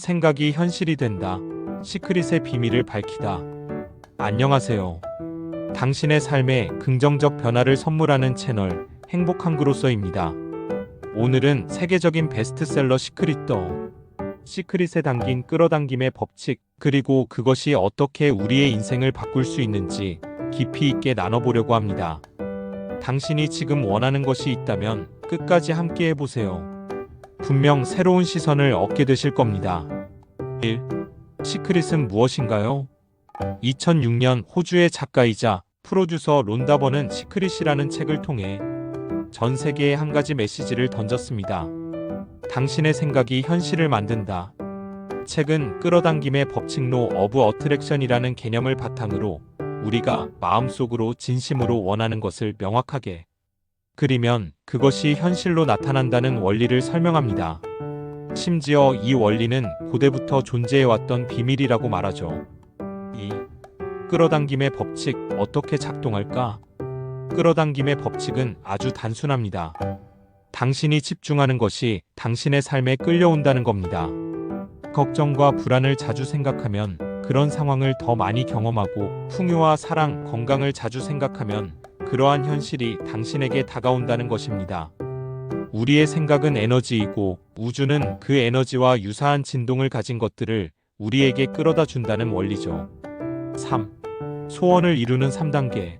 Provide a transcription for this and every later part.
생각이 현실이 된다. 시크릿의 비밀을 밝히다. 안녕하세요. 당신의 삶에 긍정적 변화를 선물하는 채널 행복한 그로서입니다. 오늘은 세계적인 베스트셀러 시크릿에 담긴 끌어당김의 법칙, 그리고 그것이 어떻게 우리의 인생을 바꿀 수 있는지 깊이 있게 나눠보려고 합니다. 당신이 지금 원하는 것이 있다면 끝까지 함께 해보세요. 분명 새로운 시선을 얻게 되실 겁니다. 1. 시크릿은 무엇인가요? 2006년 호주의 작가이자 프로듀서 론다 번은 시크릿이라는 책을 통해 전 세계에 한 가지 메시지를 던졌습니다. 당신의 생각이 현실을 만든다. 책은 끌어당김의 법칙 로 오브 어트랙션이라는 개념을 바탕으로 우리가 마음속으로 진심으로 원하는 것을 명확하게 그리면 그것이 현실로 나타난다는 원리를 설명합니다. 심지어 이 원리는 고대부터 존재해왔던 비밀이라고 말하죠. 2. 끌어당김의 법칙, 어떻게 작동할까? 끌어당김의 법칙은 아주 단순합니다. 당신이 집중하는 것이 당신의 삶에 끌려온다는 겁니다. 걱정과 불안을 자주 생각하면 그런 상황을 더 많이 경험하고, 풍요와 사랑, 건강을 자주 생각하면 그러한 현실이 당신에게 다가온다는 것입니다. 우리의 생각은 에너지이고 우주는 그 에너지와 유사한 진동을 가진 것들을 우리에게 끌어다 준다는 원리죠. 3. 소원을 이루는 3단계.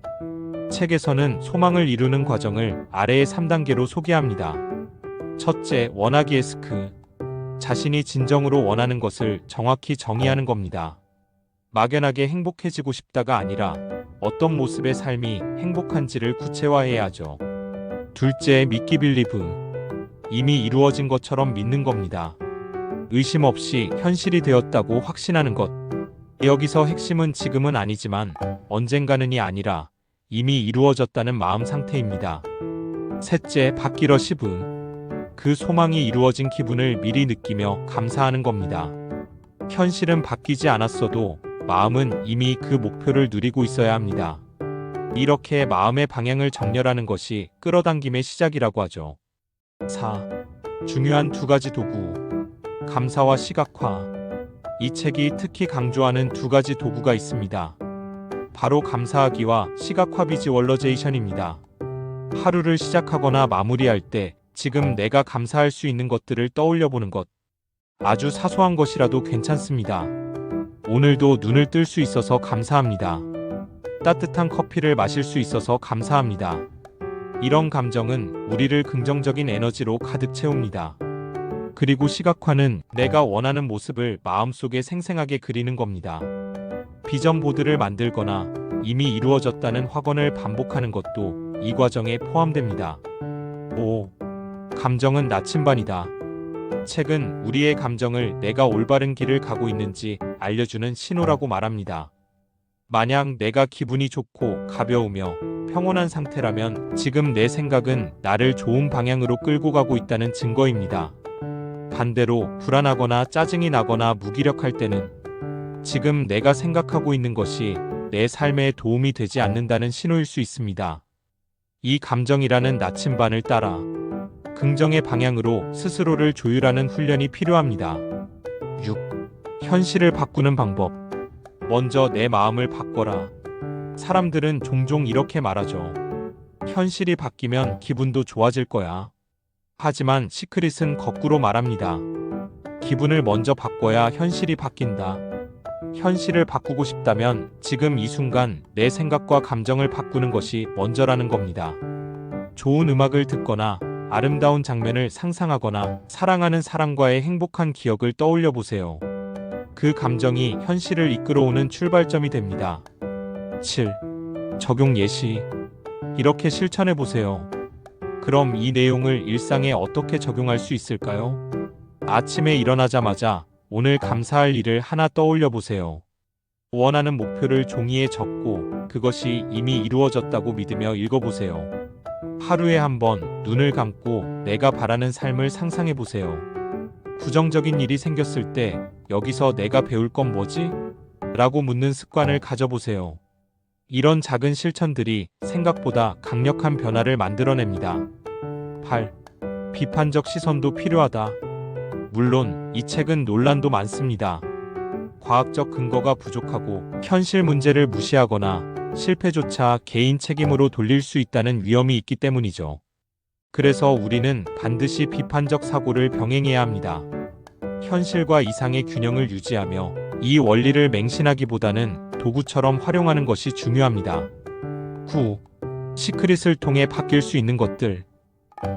책에서는 소망을 이루는 과정을 아래의 3단계로 소개합니다. 첫째, 원하기의 스크. 자신이 진정으로 원하는 것을 정확히 정의하는 겁니다. 막연하게 행복해지고 싶다가 아니라 어떤 모습의 삶이 행복한지를 구체화해야 하죠. 둘째, 믿기 빌리브. 이미 이루어진 것처럼 믿는 겁니다. 의심 없이 현실이 되었다고 확신하는 것. 여기서 핵심은 지금은 아니지만 언젠가는이 아니라 이미 이루어졌다는 마음 상태입니다. 셋째, 받기러 시브. 그 소망이 이루어진 기분을 미리 느끼며 감사하는 겁니다. 현실은 바뀌지 않았어도 마음은 이미 그 목표를 누리고 있어야 합니다. 이렇게 마음의 방향을 정렬하는 것이 끌어당김의 시작이라고 하죠. 4. 중요한 두 가지 도구. 감사와 시각화. 이 책이 특히 강조하는 두 가지 도구가 있습니다. 바로 감사하기와 시각화 비주얼러제이션입니다. 하루를 시작하거나 마무리할 때 지금 내가 감사할 수 있는 것들을 떠올려 보는 것. 아주 사소한 것이라도 괜찮습니다. 오늘도 눈을 뜰 수 있어서 감사합니다. 따뜻한 커피를 마실 수 있어서 감사합니다. 이런 감정은 우리를 긍정적인 에너지로 가득 채웁니다. 그리고 시각화는 내가 원하는 모습을 마음속에 생생하게 그리는 겁니다. 비전 보드를 만들거나 이미 이루어졌다는 확언을 반복하는 것도 이 과정에 포함됩니다. 5. 감정은 나침반이다. 책은 우리의 감정을 내가 올바른 길을 가고 있는지 알려주는 신호라고 말합니다. 만약 내가 기분이 좋고 가벼우며 평온한 상태라면 지금 내 생각은 나를 좋은 방향으로 끌고 가고 있다는 증거입니다. 반대로 불안하거나 짜증이 나거나 무기력할 때는 지금 내가 생각하고 있는 것이 내 삶에 도움이 되지 않는다는 신호일 수 있습니다. 이 감정이라는 나침반을 따라 긍정의 방향으로 스스로를 조율하는 훈련이 필요합니다. 6. 현실을 바꾸는 방법. 먼저 내 마음을 바꿔라. 사람들은 종종 이렇게 말하죠. 현실이 바뀌면 기분도 좋아질 거야. 하지만 시크릿은 거꾸로 말합니다. 기분을 먼저 바꿔야 현실이 바뀐다. 현실을 바꾸고 싶다면 지금 이 순간 내 생각과 감정을 바꾸는 것이 먼저라는 겁니다. 좋은 음악을 듣거나 아름다운 장면을 상상하거나 사랑하는 사람과의 행복한 기억을 떠올려 보세요. 그 감정이 현실을 이끌어오는 출발점이 됩니다. 7. 적용 예시. 이렇게 실천해 보세요. 그럼 이 내용을 일상에 어떻게 적용할 수 있을까요? 아침에 일어나자마자 오늘 감사할 일을 하나 떠올려 보세요. 원하는 목표를 종이에 적고 그것이 이미 이루어졌다고 믿으며 읽어보세요. 하루에 한 번 눈을 감고 내가 바라는 삶을 상상해 보세요. 부정적인 일이 생겼을 때 여기서 내가 배울 건 뭐지? 라고 묻는 습관을 가져보세요. 이런 작은 실천들이 생각보다 강력한 변화를 만들어냅니다. 8. 비판적 시선도 필요하다. 물론 이 책은 논란도 많습니다. 과학적 근거가 부족하고 현실 문제를 무시하거나 실패조차 개인 책임으로 돌릴 수 있다는 위험이 있기 때문이죠. 그래서 우리는 반드시 비판적 사고를 병행해야 합니다. 현실과 이상의 균형을 유지하며 이 원리를 맹신하기보다는 도구처럼 활용하는 것이 중요합니다. 9. 시크릿을 통해 바뀔 수 있는 것들.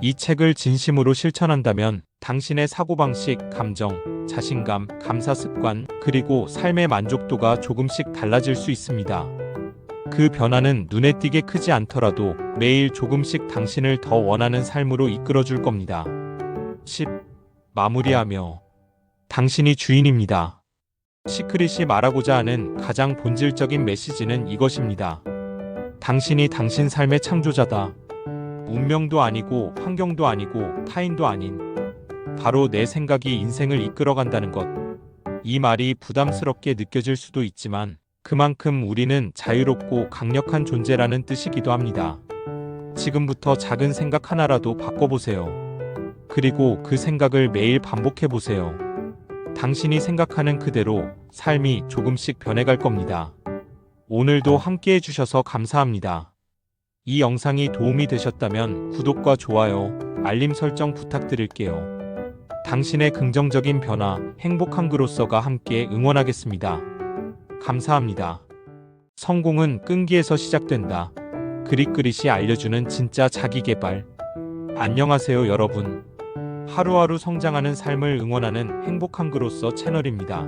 이 책을 진심으로 실천한다면 당신의 사고방식, 감정, 자신감, 감사 습관, 그리고 삶의 만족도가 조금씩 달라질 수 있습니다. 그 변화는 눈에 띄게 크지 않더라도 매일 조금씩 당신을 더 원하는 삶으로 이끌어줄 겁니다. 10. 마무리하며 당신이 주인입니다. 시크릿이 말하고자 하는 가장 본질적인 메시지는 이것입니다. 당신이 당신 삶의 창조자다. 운명도 아니고 환경도 아니고 타인도 아닌 바로 내 생각이 인생을 이끌어간다는 것. 이 말이 부담스럽게 느껴질 수도 있지만 그만큼 우리는 자유롭고 강력한 존재라는 뜻이기도 합니다. 지금부터 작은 생각 하나라도 바꿔보세요. 그리고 그 생각을 매일 반복해보세요. 당신이 생각하는 그대로 삶이 조금씩 변해갈 겁니다. 오늘도 함께 해주셔서 감사합니다. 이 영상이 도움이 되셨다면 구독과 좋아요, 알림 설정 부탁드릴게요. 당신의 긍정적인 변화, 행복한 그로서가 함께 응원하겠습니다. 감사합니다. 성공은 끈기에서 시작된다. 그릿그릿이 알려주는 진짜 자기계발. 안녕하세요 여러분. 하루하루 성장하는 삶을 응원하는 행복한 그로서 채널입니다.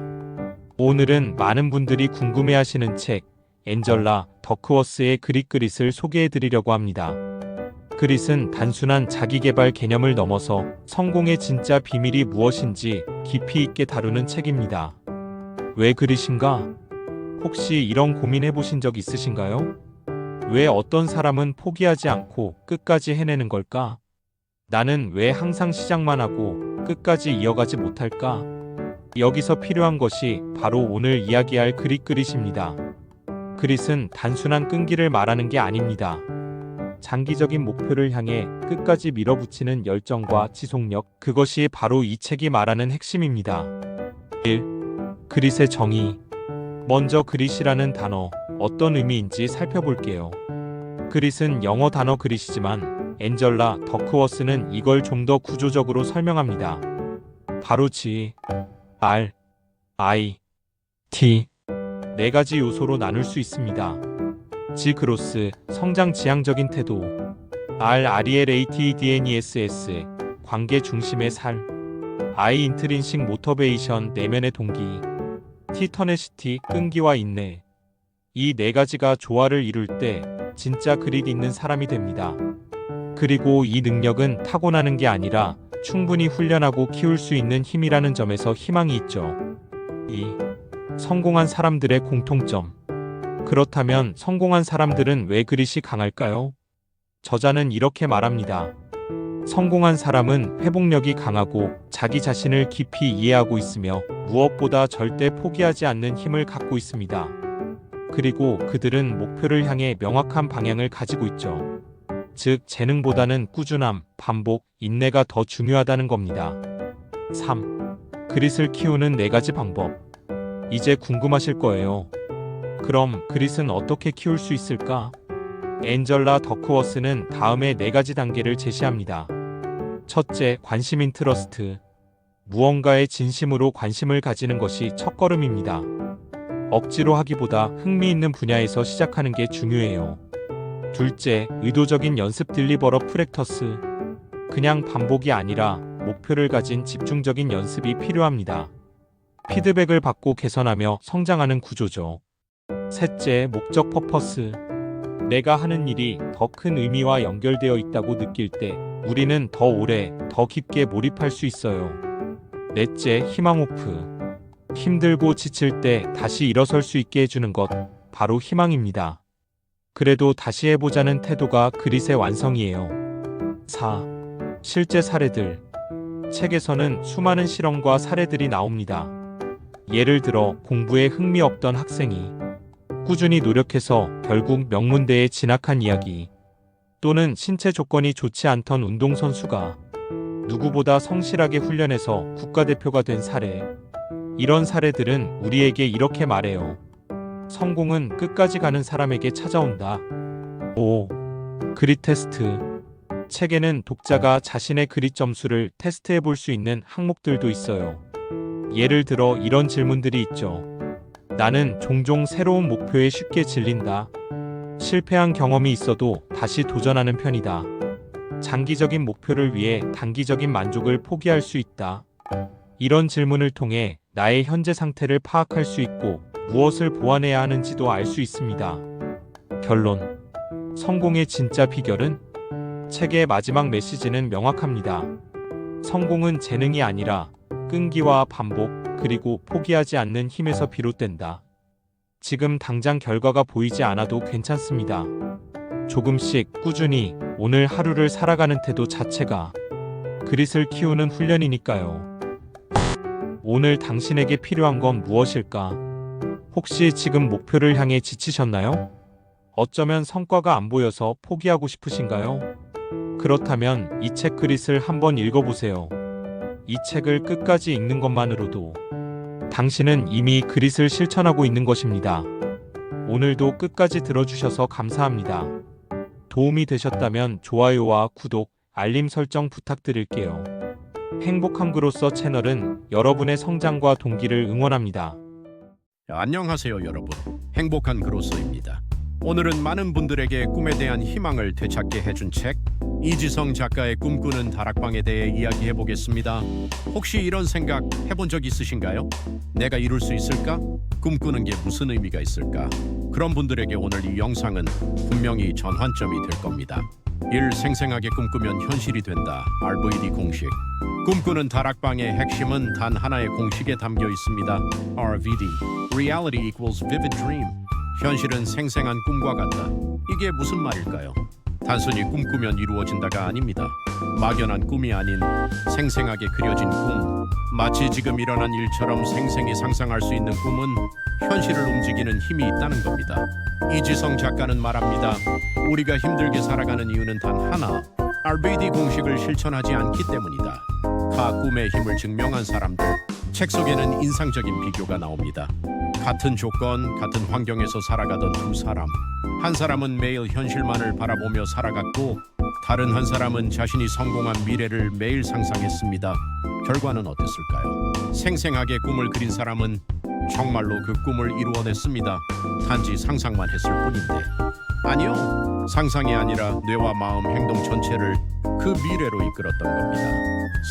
오늘은 많은 분들이 궁금해하시는 책 엔젤라 더크워스의 그릿그릿을 소개해드리려고 합니다. 그릿은 단순한 자기계발 개념을 넘어서 성공의 진짜 비밀이 무엇인지 깊이 있게 다루는 책입니다. 왜 그릿인가? 혹시 이런 고민해보신 적 있으신가요? 왜 어떤 사람은 포기하지 않고 끝까지 해내는 걸까? 나는 왜 항상 시작만 하고 끝까지 이어가지 못할까? 여기서 필요한 것이 바로 오늘 이야기할 그릿입니다. 그릿은 단순한 끈기를 말하는 게 아닙니다. 장기적인 목표를 향해 끝까지 밀어붙이는 열정과 지속력, 그것이 바로 이 책이 말하는 핵심입니다. 1. 그릿의 정의. 먼저 그릿이라는 단어, 어떤 의미인지 살펴볼게요. 그릿은 영어 단어 그릿이지만 엔젤라 더크워스는 이걸 좀 더 구조적으로 설명합니다. 바로 G, R, I, T 네 가지 요소로 나눌 수 있습니다. G 그로스, 성장 지향적인 태도. R, RELATEDNESS, 관계 중심의 살. I, 인트린식 모터베이션, 내면의 동기. T, 터네시티, 끈기와 인내. 이 네 가지가 조화를 이룰 때 진짜 그릿 있는 사람이 됩니다. 그리고 이 능력은 타고나는 게 아니라 충분히 훈련하고 키울 수 있는 힘이라는 점에서 희망이 있죠. 2. 성공한 사람들의 공통점. 그렇다면 성공한 사람들은 왜 그릿이 강할까요? 저자는 이렇게 말합니다. 성공한 사람은 회복력이 강하고 자기 자신을 깊이 이해하고 있으며 무엇보다 절대 포기하지 않는 힘을 갖고 있습니다. 그리고 그들은 목표를 향해 명확한 방향을 가지고 있죠. 즉, 재능보다는 꾸준함, 반복, 인내가 더 중요하다는 겁니다. 3. 그릿을 키우는 4가지 방법. 이제 궁금하실 거예요. 그럼 그릿은 어떻게 키울 수 있을까? 엔젤라 더크워스는 다음에 4가지 단계를 제시합니다. 첫째, 관심 인트러스트. 무언가에 진심으로 관심을 가지는 것이 첫걸음입니다. 억지로 하기보다 흥미있는 분야에서 시작하는 게 중요해요. 둘째, 의도적인 연습 딜리버러 프랙터스. 그냥 반복이 아니라 목표를 가진 집중적인 연습이 필요합니다. 피드백을 받고 개선하며 성장하는 구조죠. 셋째, 목적 퍼퍼스. 내가 하는 일이 더 큰 의미와 연결되어 있다고 느낄 때 우리는 더 오래, 더 깊게 몰입할 수 있어요. 넷째, 희망 호프. 힘들고 지칠 때 다시 일어설 수 있게 해주는 것, 바로 희망입니다. 그래도 다시 해보자는 태도가 그릿의 완성이에요. 4. 실제 사례들. 책에서는 수많은 실험과 사례들이 나옵니다. 예를 들어 공부에 흥미 없던 학생이 꾸준히 노력해서 결국 명문대에 진학한 이야기, 또는 신체 조건이 좋지 않던 운동선수가 누구보다 성실하게 훈련해서 국가대표가 된 사례. 이런 사례들은 우리에게 이렇게 말해요. 성공은 끝까지 가는 사람에게 찾아온다. 5. 그릿 테스트. 책에는 독자가 자신의 그릿 점수를 테스트해 볼 수 있는 항목들도 있어요. 예를 들어 이런 질문들이 있죠. 나는 종종 새로운 목표에 쉽게 질린다. 실패한 경험이 있어도 다시 도전하는 편이다. 장기적인 목표를 위해 단기적인 만족을 포기할 수 있다. 이런 질문을 통해 나의 현재 상태를 파악할 수 있고 무엇을 보완해야 하는지도 알 수 있습니다. 결론. 성공의 진짜 비결은? 책의 마지막 메시지는 명확합니다. 성공은 재능이 아니라 끈기와 반복, 그리고 포기하지 않는 힘에서 비롯된다. 지금 당장 결과가 보이지 않아도 괜찮습니다. 조금씩 꾸준히 오늘 하루를 살아가는 태도 자체가 그릿을 키우는 훈련이니까요. 오늘 당신에게 필요한 건 무엇일까? 혹시 지금 목표를 향해 지치셨나요? 어쩌면 성과가 안 보여서 포기하고 싶으신가요? 그렇다면 이 책 그릿을 한번 읽어보세요. 이 책을 끝까지 읽는 것만으로도 당신은 이미 그릿을 실천하고 있는 것입니다. 오늘도 끝까지 들어주셔서 감사합니다. 도움이 되셨다면 좋아요와 구독, 알림 설정 부탁드릴게요. 행복한 그로서 채널은 여러분의 성장과 동기를 응원합니다. 안녕하세요 여러분, 행복한 그로서입니다. 오늘은 많은 분들에게 꿈에 대한 희망을 되찾게 해준 책 이지성 작가의 꿈꾸는 다락방에 대해 이야기해 보겠습니다. 혹시 이런 생각 해본 적 있으신가요? 내가 이룰 수 있을까? 꿈꾸는 게 무슨 의미가 있을까? 그런 분들에게 오늘 이 영상은 분명히 전환점이 될 겁니다. 1. 생생하게 꿈꾸면 현실이 된다. RVD 공식. 꿈꾸는 다락방의 핵심은 단 하나의 공식에 담겨 있습니다. RVD. Reality equals vivid dream. 현실은 생생한 꿈과 같다. 이게 무슨 말일까요? 단순히 꿈꾸면 이루어진다가 아닙니다. 막연한 꿈이 아닌 생생하게 그려진 꿈. 마치 지금 일어난 일처럼 생생히 상상할 수 있는 꿈은 현실을 움직이는 힘이 있다는 겁니다. 이지성 작가는 말합니다. 우리가 힘들게 살아가는 이유는 단 하나. RVD 공식을 실천하지 않기 때문이다. 가 꿈의 힘을 증명한 사람들. 책 속에는 인상적인 비교가 나옵니다. 같은 조건, 같은 환경에서 살아가던 두 사람. 한 사람은 매일 현실만을 바라보며 살아갔고 다른 한 사람은 자신이 성공한 미래를 매일 상상했습니다. 결과는 어땠을까요? 생생하게 꿈을 그린 사람은 정말로 그 꿈을 이루어냈습니다. 단지 상상만 했을 뿐인데. 아니요, 상상이 아니라 뇌와 마음, 행동 전체를 그 미래로 이끌었던 겁니다.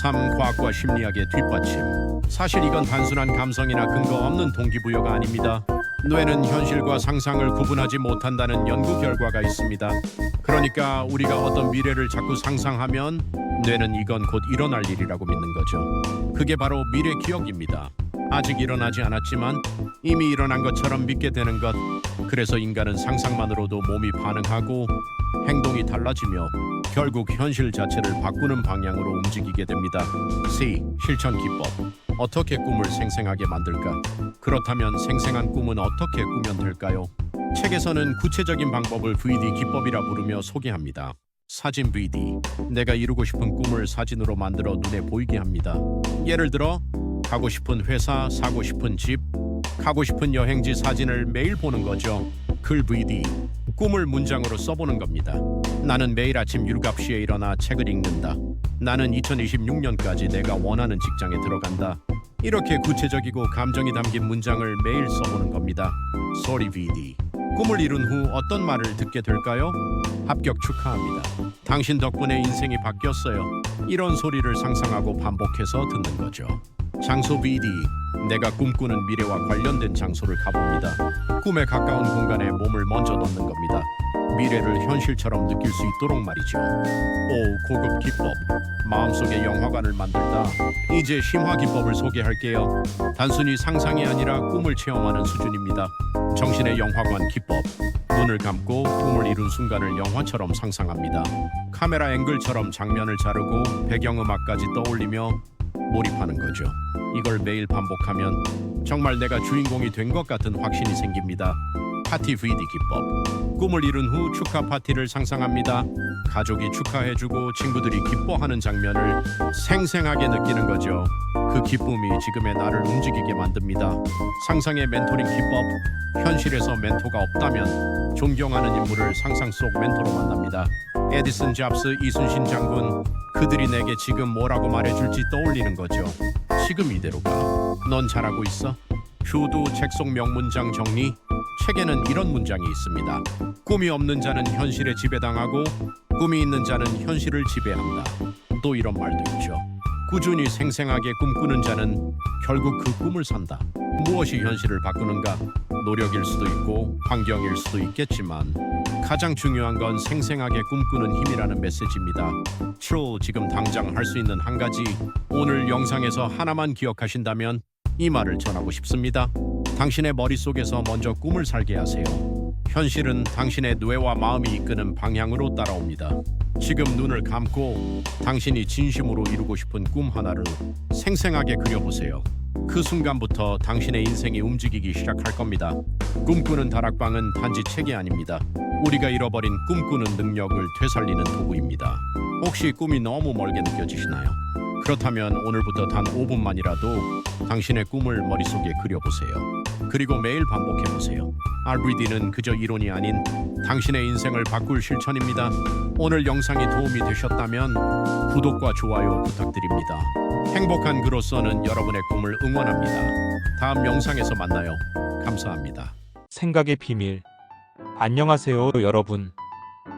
3. 과학과 심리학의 뒷받침. 사실 이건 단순한 감성이나 근거 없는 동기부여가 아닙니다. 뇌는 현실과 상상을 구분하지 못한다는 연구 결과가 있습니다. 그러니까 우리가 어떤 미래를 자꾸 상상하면 뇌는 이건 곧 일어날 일이라고 믿는 거죠. 그게 바로 미래 기억입니다. 아직 일어나지 않았지만 이미 일어난 것처럼 믿게 되는 것. 그래서 인간은 상상만으로도 몸이 반응하고 행동이 달라지며 결국 현실 자체를 바꾸는 방향으로 움직이게 됩니다. C. 실천 기법. 어떻게 꿈을 생생하게 만들까? 그렇다면 생생한 꿈은 어떻게 꾸면 될까요? 책에서는 구체적인 방법을 VD 기법이라 부르며 소개합니다. 사진 VD. 내가 이루고 싶은 꿈을 사진으로 만들어 눈에 보이게 합니다. 예를 들어 가고 싶은 회사, 사고 싶은 집, 가고 싶은 여행지 사진을 매일 보는 거죠. 글 VD. 꿈을 문장으로 써보는 겁니다. 나는 매일 아침 7시에 일어나 책을 읽는다. 나는 2026년까지 내가 원하는 직장에 들어간다. 이렇게 구체적이고 감정이 담긴 문장을 매일 써보는 겁니다. 소리 VD. 꿈을 이룬 후 어떤 말을 듣게 될까요? 합격 축하합니다. 당신 덕분에 인생이 바뀌었어요. 이런 소리를 상상하고 반복해서 듣는 거죠. 장소 VD. 내가 꿈꾸는 미래와 관련된 장소를 가봅니다. 꿈에 가까운 공간에 몸을 먼저 넣는 겁니다. 미래를 현실처럼 느낄 수 있도록 말이죠. 5. 고급 기법. 마음속에 영화관을 만들다. 이제 심화 기법을 소개할게요. 단순히 상상이 아니라 꿈을 체험하는 수준입니다. 정신의 영화관 기법. 눈을 감고 꿈을 이룬 순간을 영화처럼 상상합니다. 카메라 앵글처럼 장면을 자르고 배경음악까지 떠올리며 몰입하는 거죠. 이걸 매일 반복하면 정말 내가 주인공이 된 것 같은 확신이 생깁니다. 파티 VD 기법. 꿈을 이룬 후 축하 파티를 상상합니다. 가족이 축하해주고 친구들이 기뻐하는 장면을 생생하게 느끼는 거죠. 그 기쁨이 지금의 나를 움직이게 만듭니다. 상상의 멘토링 기법. 현실에서 멘토가 없다면 존경하는 인물을 상상 속 멘토로 만납니다. 에디슨 잡스, 이순신 장군. 그들이 내게 지금 뭐라고 말해줄지 떠올리는 거죠. 지금 이대로 가. 넌 잘하고 있어. 효도 책 속 명문장 정리. 책에는 이런 문장이 있습니다. 꿈이 없는 자는 현실에 지배당하고 꿈이 있는 자는 현실을 지배한다. 또 이런 말도 있죠. 꾸준히 생생하게 꿈꾸는 자는 결국 그 꿈을 산다. 무엇이 현실을 바꾸는가? 노력일 수도 있고 환경일 수도 있겠지만 가장 중요한 건 생생하게 꿈꾸는 힘이라는 메시지입니다. 지금 당장 할 수 있는 한 가지, 오늘 영상에서 하나만 기억하신다면 이 말을 전하고 싶습니다. 당신의 머릿속에서 먼저 꿈을 살게 하세요. 현실은 당신의 뇌와 마음이 이끄는 방향으로 따라옵니다. 지금 눈을 감고 당신이 진심으로 이루고 싶은 꿈 하나를 생생하게 그려보세요. 그 순간부터 당신의 인생이 움직이기 시작할 겁니다. 꿈꾸는 다락방은 단지 책이 아닙니다. 우리가 잃어버린 꿈꾸는 능력을 되살리는 도구입니다. 혹시 꿈이 너무 멀게 느껴지시나요? 그렇다면 오늘부터 단 5분만이라도 당신의 꿈을 머릿속에 그려보세요. 그리고 매일 반복해보세요. RBD는 그저 이론이 아닌 당신의 인생을 바꿀 실천입니다. 오늘 영상이 도움이 되셨다면 구독과 좋아요 부탁드립니다. 행복한 그로서는 여러분의 꿈을 응원합니다. 다음 영상에서 만나요. 감사합니다. 생각의 비밀. 안녕하세요, 여러분.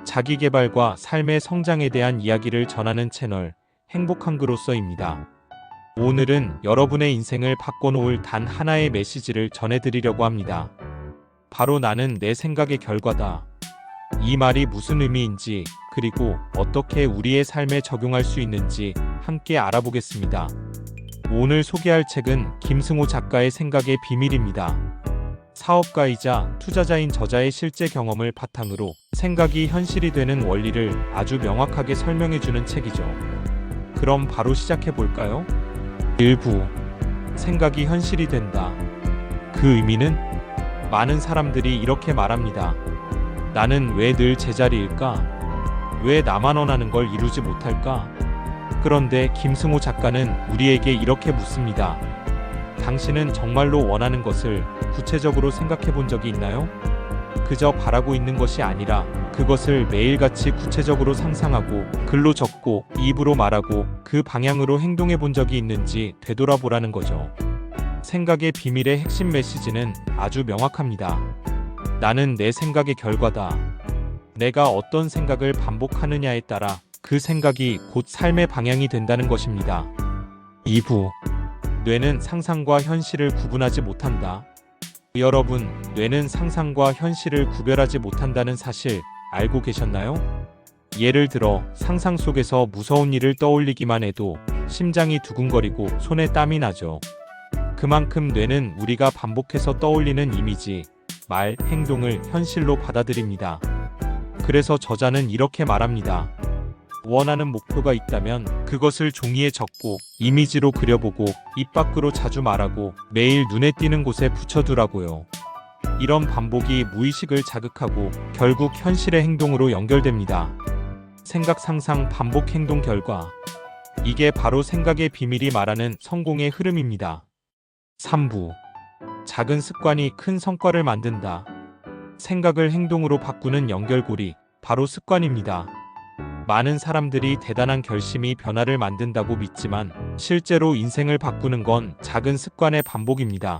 자기계발과 삶의 성장에 대한 이야기를 전하는 채널 행복한 그로서입니다. 오늘은 여러분의 인생을 바꿔놓을 단 하나의 메시지를 전해드리려고 합니다. 바로 나는 내 생각의 결과다. 이 말이 무슨 의미인지, 그리고 어떻게 우리의 삶에 적용할 수 있는지 함께 알아보겠습니다. 오늘 소개할 책은 김승호 작가의 생각의 비밀입니다. 사업가이자 투자자인 저자의 실제 경험을 바탕으로 생각이 현실이 되는 원리를 아주 명확하게 설명해주는 책이죠. 그럼 바로 시작해볼까요? 1부. 생각이 현실이 된다. 그 의미는? 많은 사람들이 이렇게 말합니다. 나는 왜 늘 제자리일까? 왜 나만 원하는 걸 이루지 못할까? 그런데 김승호 작가는 우리에게 이렇게 묻습니다. 당신은 정말로 원하는 것을 구체적으로 생각해 본 적이 있나요? 그저 바라고 있는 것이 아니라 그것을 매일같이 구체적으로 상상하고 글로 적고 입으로 말하고 그 방향으로 행동해 본 적이 있는지 되돌아보라는 거죠. 생각의 비밀의 핵심 메시지는 아주 명확합니다. 나는 내 생각의 결과다. 내가 어떤 생각을 반복하느냐에 따라 그 생각이 곧 삶의 방향이 된다는 것입니다. 2부. 뇌는 상상과 현실을 구분하지 못한다. 여러분, 뇌는 상상과 현실을 구별하지 못한다는 사실 알고 계셨나요? 예를 들어 상상 속에서 무서운 일을 떠올리기만 해도 심장이 두근거리고 손에 땀이 나죠. 그만큼 뇌는 우리가 반복해서 떠올리는 이미지, 말, 행동을 현실로 받아들입니다. 그래서 저자는 이렇게 말합니다. 원하는 목표가 있다면 그것을 종이에 적고 이미지로 그려보고 입 밖으로 자주 말하고 매일 눈에 띄는 곳에 붙여두라고요. 이런 반복이 무의식을 자극하고 결국 현실의 행동으로 연결됩니다. 생각, 상상, 반복, 행동, 결과. 이게 바로 생각의 비밀이 말하는 성공의 흐름입니다. 3부. 작은 습관이 큰 성과를 만든다. 생각을 행동으로 바꾸는 연결고리, 바로 습관입니다. 많은 사람들이 대단한 결심이 변화를 만든다고 믿지만 실제로 인생을 바꾸는 건 작은 습관의 반복입니다.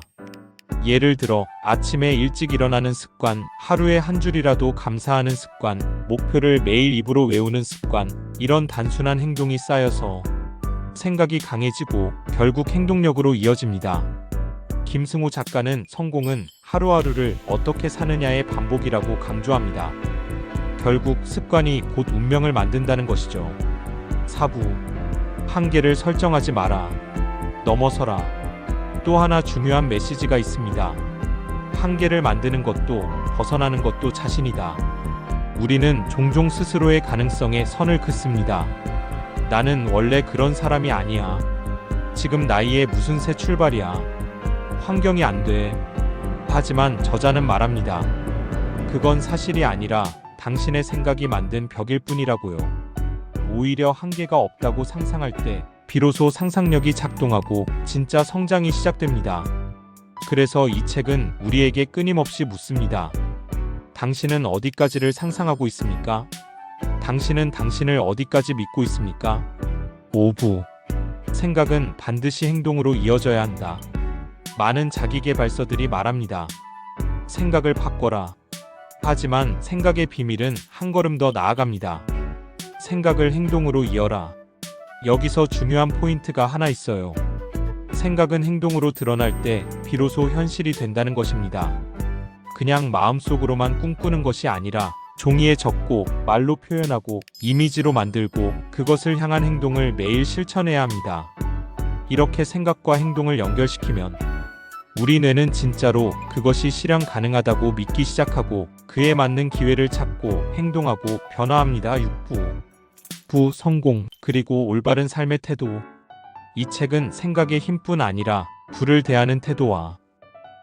예를 들어 아침에 일찍 일어나는 습관, 하루에 한 줄이라도 감사하는 습관, 목표를 매일 입으로 외우는 습관, 이런 단순한 행동이 쌓여서 생각이 강해지고 결국 행동력으로 이어집니다. 김승호 작가는 성공은 하루하루를 어떻게 사느냐의 반복이라고 강조합니다. 결국 습관이 곧 운명을 만든다는 것이죠. 4부. 한계를 설정하지 마라. 넘어서라. 또 하나 중요한 메시지가 있습니다. 한계를 만드는 것도 벗어나는 것도 자신이다. 우리는 종종 스스로의 가능성에 선을 긋습니다. 나는 원래 그런 사람이 아니야. 지금 나이에 무슨 새 출발이야. 환경이 안 돼. 하지만 저자는 말합니다. 그건 사실이 아니라 당신의 생각이 만든 벽일 뿐이라고요. 오히려 한계가 없다고 상상할 때 비로소 상상력이 작동하고 진짜 성장이 시작됩니다. 그래서 이 책은 우리에게 끊임없이 묻습니다. 당신은 어디까지를 상상하고 있습니까? 당신은 당신을 어디까지 믿고 있습니까? 5부. 생각은 반드시 행동으로 이어져야 한다. 많은 자기계발서들이 말합니다. 생각을 바꿔라. 하지만 생각의 비밀은 한 걸음 더 나아갑니다. 생각을 행동으로 이어라. 여기서 중요한 포인트가 하나 있어요. 생각은 행동으로 드러날 때 비로소 현실이 된다는 것입니다. 그냥 마음속으로만 꿈꾸는 것이 아니라 종이에 적고 말로 표현하고 이미지로 만들고 그것을 향한 행동을 매일 실천해야 합니다. 이렇게 생각과 행동을 연결시키면 우리 뇌는 진짜로 그것이 실현 가능하다고 믿기 시작하고 그에 맞는 기회를 찾고 행동하고 변화합니다. 6부. 성공, 그리고 올바른 삶의 태도. 이 책은 생각의 힘뿐 아니라 불을 대하는 태도와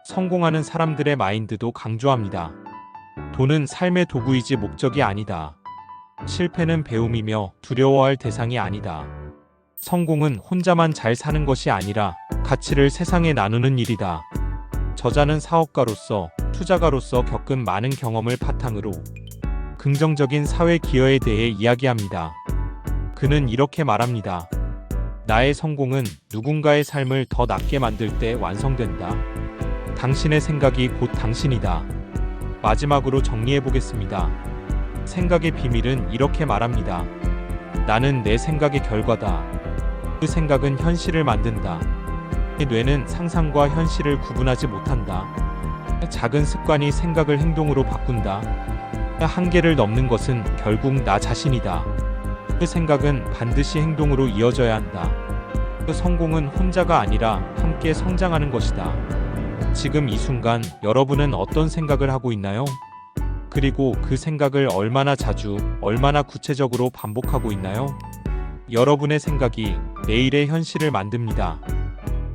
성공하는 사람들의 마인드도 강조합니다. 돈은 삶의 도구이지 목적이 아니다. 실패는 배움이며 두려워할 대상이 아니다. 성공은 혼자만 잘 사는 것이 아니라 가치를 세상에 나누는 일이다. 저자는 사업가로서, 투자가로서 겪은 많은 경험을 바탕으로 긍정적인 사회 기여에 대해 이야기합니다. 그는 이렇게 말합니다. 나의 성공은 누군가의 삶을 더 낫게 만들 때 완성된다. 당신의 생각이 곧 당신이다. 마지막으로 정리해 보겠습니다. 생각의 비밀은 이렇게 말합니다. 나는 내 생각의 결과다. 그 생각은 현실을 만든다. 내 뇌는 상상과 현실을 구분하지 못한다. 작은 습관이 생각을 행동으로 바꾼다. 한계를 넘는 것은 결국 나 자신이다. 그 생각은 반드시 행동으로 이어져야 한다. 그 성공은 혼자가 아니라 함께 성장하는 것이다. 지금 이 순간 여러분은 어떤 생각을 하고 있나요? 그리고 그 생각을 얼마나 자주, 얼마나 구체적으로 반복하고 있나요? 여러분의 생각이 내일의 현실을 만듭니다.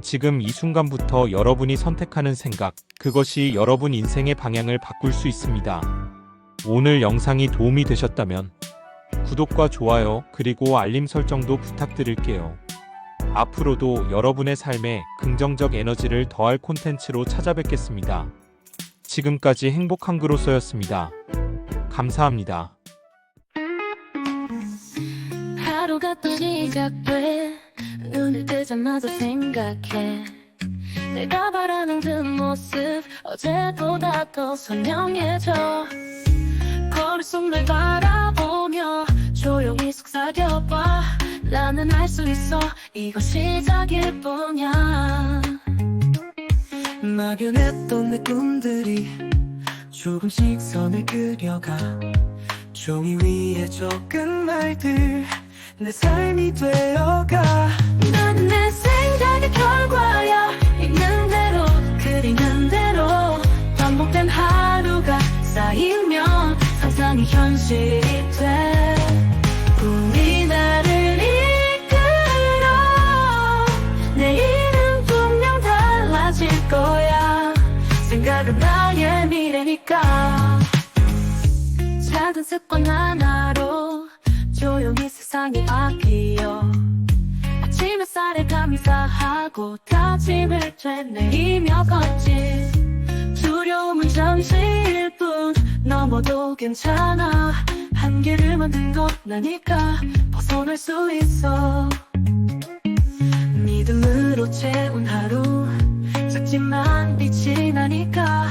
지금 이 순간부터 여러분이 선택하는 생각, 그것이 여러분 인생의 방향을 바꿀 수 있습니다. 오늘 영상이 도움이 되셨다면 구독과 좋아요 그리고 알림 설정도 부탁드릴게요. 앞으로도 여러분의 삶에 긍정적 에너지를 더할 콘텐츠로 찾아뵙겠습니다. 지금까지 행복한 그로서였습니다. 감사합니다. 하루가 또 시작돼 눈을 뜨자마자 생각해 내가 바라는 그 모습 어제보다 더 선명해져 거울 속 널 바라보며 조용히 속삭여봐 나는 알 수 있어 이거 시작일 뿐이야 막연했던 내 꿈들이 조금씩 선을 그려가 종이 위에 적은 말들 내 삶이 되어가 나는 내 생각의 결과야 있는 대로 그리는 대로 반복된 하루가 쌓이면 상상이 현실이 돼 꿈이 나를 이끌어 내일은 분명 달라질 거야 생각은 나의 미래니까 작은 습관 하나로 조용히 세상이 바뀌어 아침 햇살에 감사하고 다짐을 되뇌이며 걷지 두려움은 잠시일 뿐 넘어도 괜찮아 한계를 만든 것 나니까 벗어날 수 있어 믿음으로 채운 하루 작지만 빛이 나니까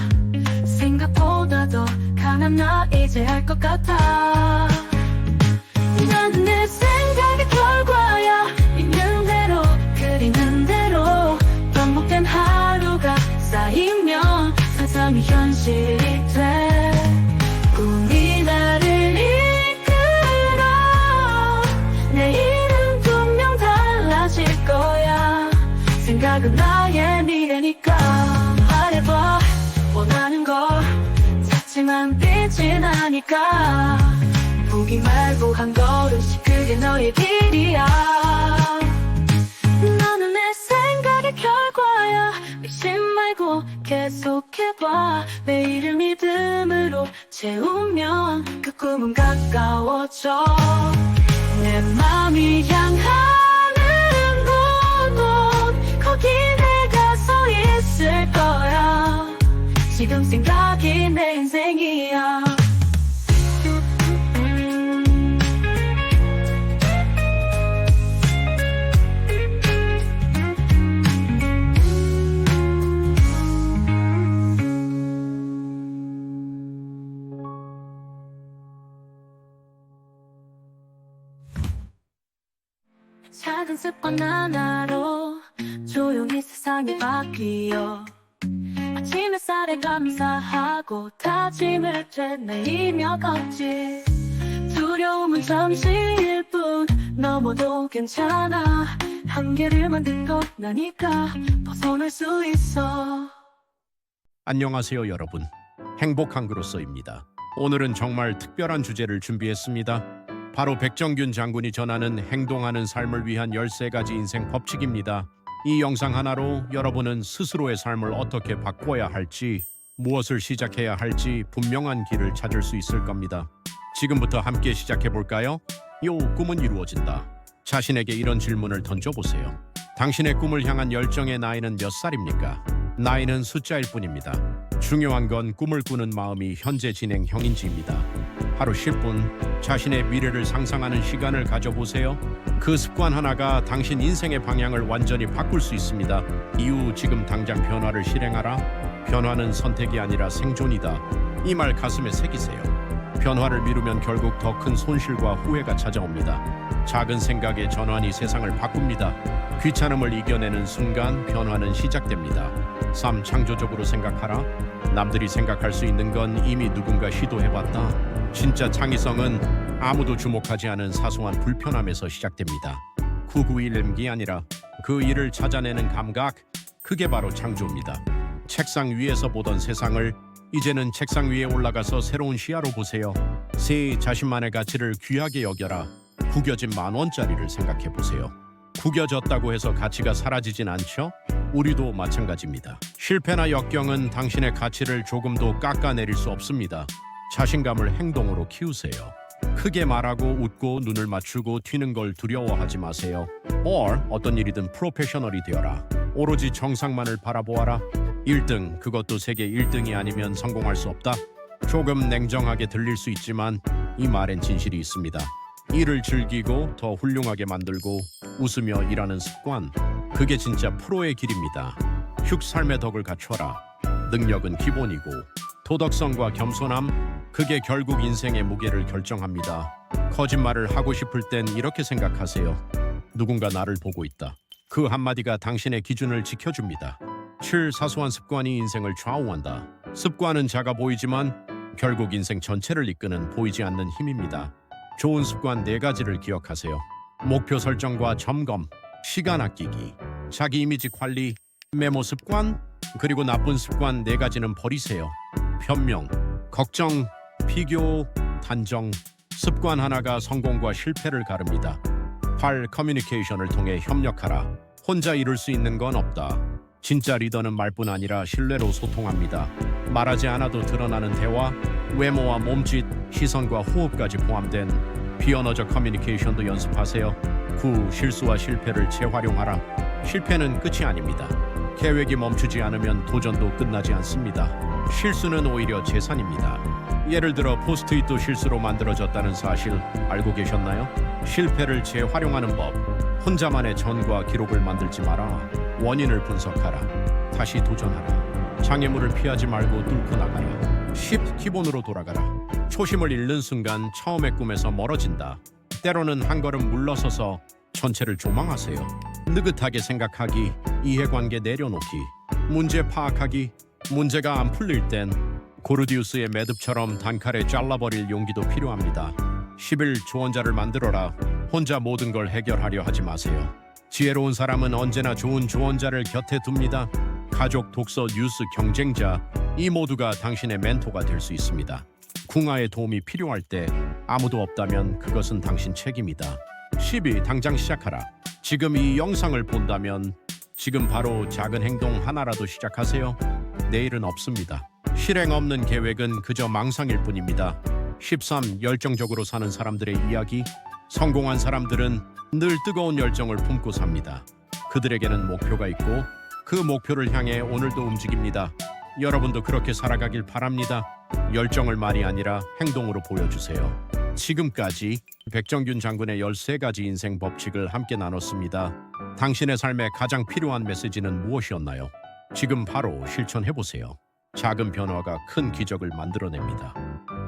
생각보다 더 강한 나 이제 알 것 같아 난 내 생각의 결과야 있는 대로 그리는 대로 반복된 하루가 쌓이면 상상이 현실이 돼 꿈이 나를 이끌어 내일은 분명 달라질 거야 생각은 나의 미래니까 말해봐 원하는 거 작지만 빛이 나니까 포기 말고 한 걸음씩 그게 너의 길이야 너는 내 생각의 결과야 의심 말고 계속해봐. 매일을 믿음으로 채우면 그 꿈은 가까워져. 내 맘이 향하는 곳, 거기 내가 서 있을 거야. 지금 생각이 내 인생이야. 작은 습관 하나로 조용히 세상이 바뀌어. 아침 햇살에 감사하고 다짐을 되뇌이며 걷지. 두려움은 잠시일 뿐 넘어도 괜찮아. 한계를 만든 것 나니까 벗어날 수 있어. 안녕하세요 여러분. 행복한 그로서입니다. 오늘은 정말 특별한 주제를 준비했습니다. 바로 백정균 장군이 전하는 행동하는 삶을 위한 13가지 인생 법칙입니다. 이 영상 하나로 여러분은 스스로의 삶을 어떻게 바꿔야 할지, 무엇을 시작해야 할지 분명한 길을 찾을 수 있을 겁니다. 지금부터 함께 시작해 볼까요? 요 꿈은 이루어진다. 자신에게 이런 질문을 던져보세요. 당신의 꿈을 향한 열정의 나이는 몇 살입니까? 나이는 숫자일 뿐입니다. 중요한 건 꿈을 꾸는 마음이 현재 진행형인지입니다. 하루 10분 자신의 미래를 상상하는 시간을 가져보세요. 그 습관 하나가 당신 인생의 방향을 완전히 바꿀 수 있습니다. 이후 지금 당장 변화를 실행하라. 변화는 선택이 아니라 생존이다. 이 말 가슴에 새기세요. 변화를 미루면 결국 더 큰 손실과 후회가 찾아옵니다. 작은 생각의 전환이 세상을 바꿉니다. 귀찮음을 이겨내는 순간 변화는 시작됩니다. 삶 창조적으로 생각하라. 남들이 생각할 수 있는 건 이미 누군가 시도해봤다. 진짜 창의성은 아무도 주목하지 않은 사소한 불편함에서 시작됩니다. 991기 아니라 그 일을 찾아내는 감각, 그게 바로 창조입니다. 책상 위에서 보던 세상을 이제는 책상 위에 올라가서 새로운 시야로 보세요. 새 자신만의 가치를 귀하게 여겨라. 구겨진 10,000원짜리를 생각해 보세요. 구겨졌다고 해서 가치가 사라지진 않죠? 우리도 마찬가지입니다. 실패나 역경은 당신의 가치를 조금도 깎아내릴 수 없습니다. 자신감을 행동으로 키우세요. 크게 말하고 웃고 눈을 맞추고 튀는 걸 두려워하지 마세요. 어떤 일이든 프로페셔널이 되어라. 오로지 정상만을 바라보아라. 1등, 그것도 세계 1등이 아니면 성공할 수 없다. 조금 냉정하게 들릴 수 있지만 이 말엔 진실이 있습니다. 일을 즐기고 더 훌륭하게 만들고 웃으며 일하는 습관, 그게 진짜 프로의 길입니다. 삶의 덕을 갖춰라. 능력은 기본이고 도덕성과 겸손함, 그게 결국 인생의 무게를 결정합니다. 거짓말을 하고 싶을 땐 이렇게 생각하세요. 누군가 나를 보고 있다. 그 한마디가 당신의 기준을 지켜줍니다. 사소한 습관이 인생을 좌우한다. 습관은 작아 보이지만 결국 인생 전체를 이끄는 보이지 않는 힘입니다. 좋은 습관 4가지를 기억하세요. 목표 설정과 점검, 시간 아끼기, 자기 이미지 관리, 메모 습관, 그리고 나쁜 습관 4가지는 버리세요. 변명, 걱정, 비교, 단정. 습관 하나가 성공과 실패를 가릅니다. 8. 커뮤니케이션을 통해 협력하라. 혼자 이룰 수 있는 건 없다. 진짜 리더는 말뿐 아니라 신뢰로 소통합니다. 말하지 않아도 드러나는 대화, 외모와 몸짓, 시선과 호흡까지 포함된 비언어적 커뮤니케이션도 연습하세요. 9. 실수와 실패를 재활용하라. 실패는 끝이 아닙니다. 계획이 멈추지 않으면 도전도 끝나지 않습니다. 실수는 오히려 재산입니다. 예를 들어 포스트잇도 실수로 만들어졌다는 사실 알고 계셨나요? 실패를 재활용하는 법. 혼자만의 전과 기록을 만들지 마라. 원인을 분석하라. 다시 도전하라. 장애물을 피하지 말고 뚫고 나가라. 10. 기본으로 돌아가라. 초심을 잃는 순간 처음의 꿈에서 멀어진다. 때로는 한 걸음 물러서서 전체를 조망하세요. 느긋하게 생각하기, 이해관계 내려놓기, 문제 파악하기. 문제가 안 풀릴 땐 고르디우스의 매듭처럼 단칼에 잘라버릴 용기도 필요합니다. 11. 조언자를 만들어라. 혼자 모든 걸 해결하려 하지 마세요. 지혜로운 사람은 언제나 좋은 조언자를 곁에 둡니다. 가족, 독서, 뉴스, 경쟁자, 이 모두가 당신의 멘토가 될 수 있습니다. 궁하의 도움이 필요할 때 아무도 없다면 그것은 당신 책임이다. 12. 당장 시작하라. 지금 이 영상을 본다면 지금 바로 작은 행동 하나라도 시작하세요. 내일은 없습니다. 실행 없는 계획은 그저 망상일 뿐입니다. 13. 열정적으로 사는 사람들의 이야기. 성공한 사람들은 늘 뜨거운 열정을 품고 삽니다. 그들에게는 목표가 있고 그 목표를 향해 오늘도 움직입니다. 여러분도 그렇게 살아가길 바랍니다. 열정을 말이 아니라 행동으로 보여주세요. 지금까지 백정균 장군의 13가지 인생 법칙을 함께 나눴습니다. 당신의 삶에 가장 필요한 메시지는 무엇이었나요? 지금 바로 실천해보세요. 작은 변화가 큰 기적을 만들어냅니다.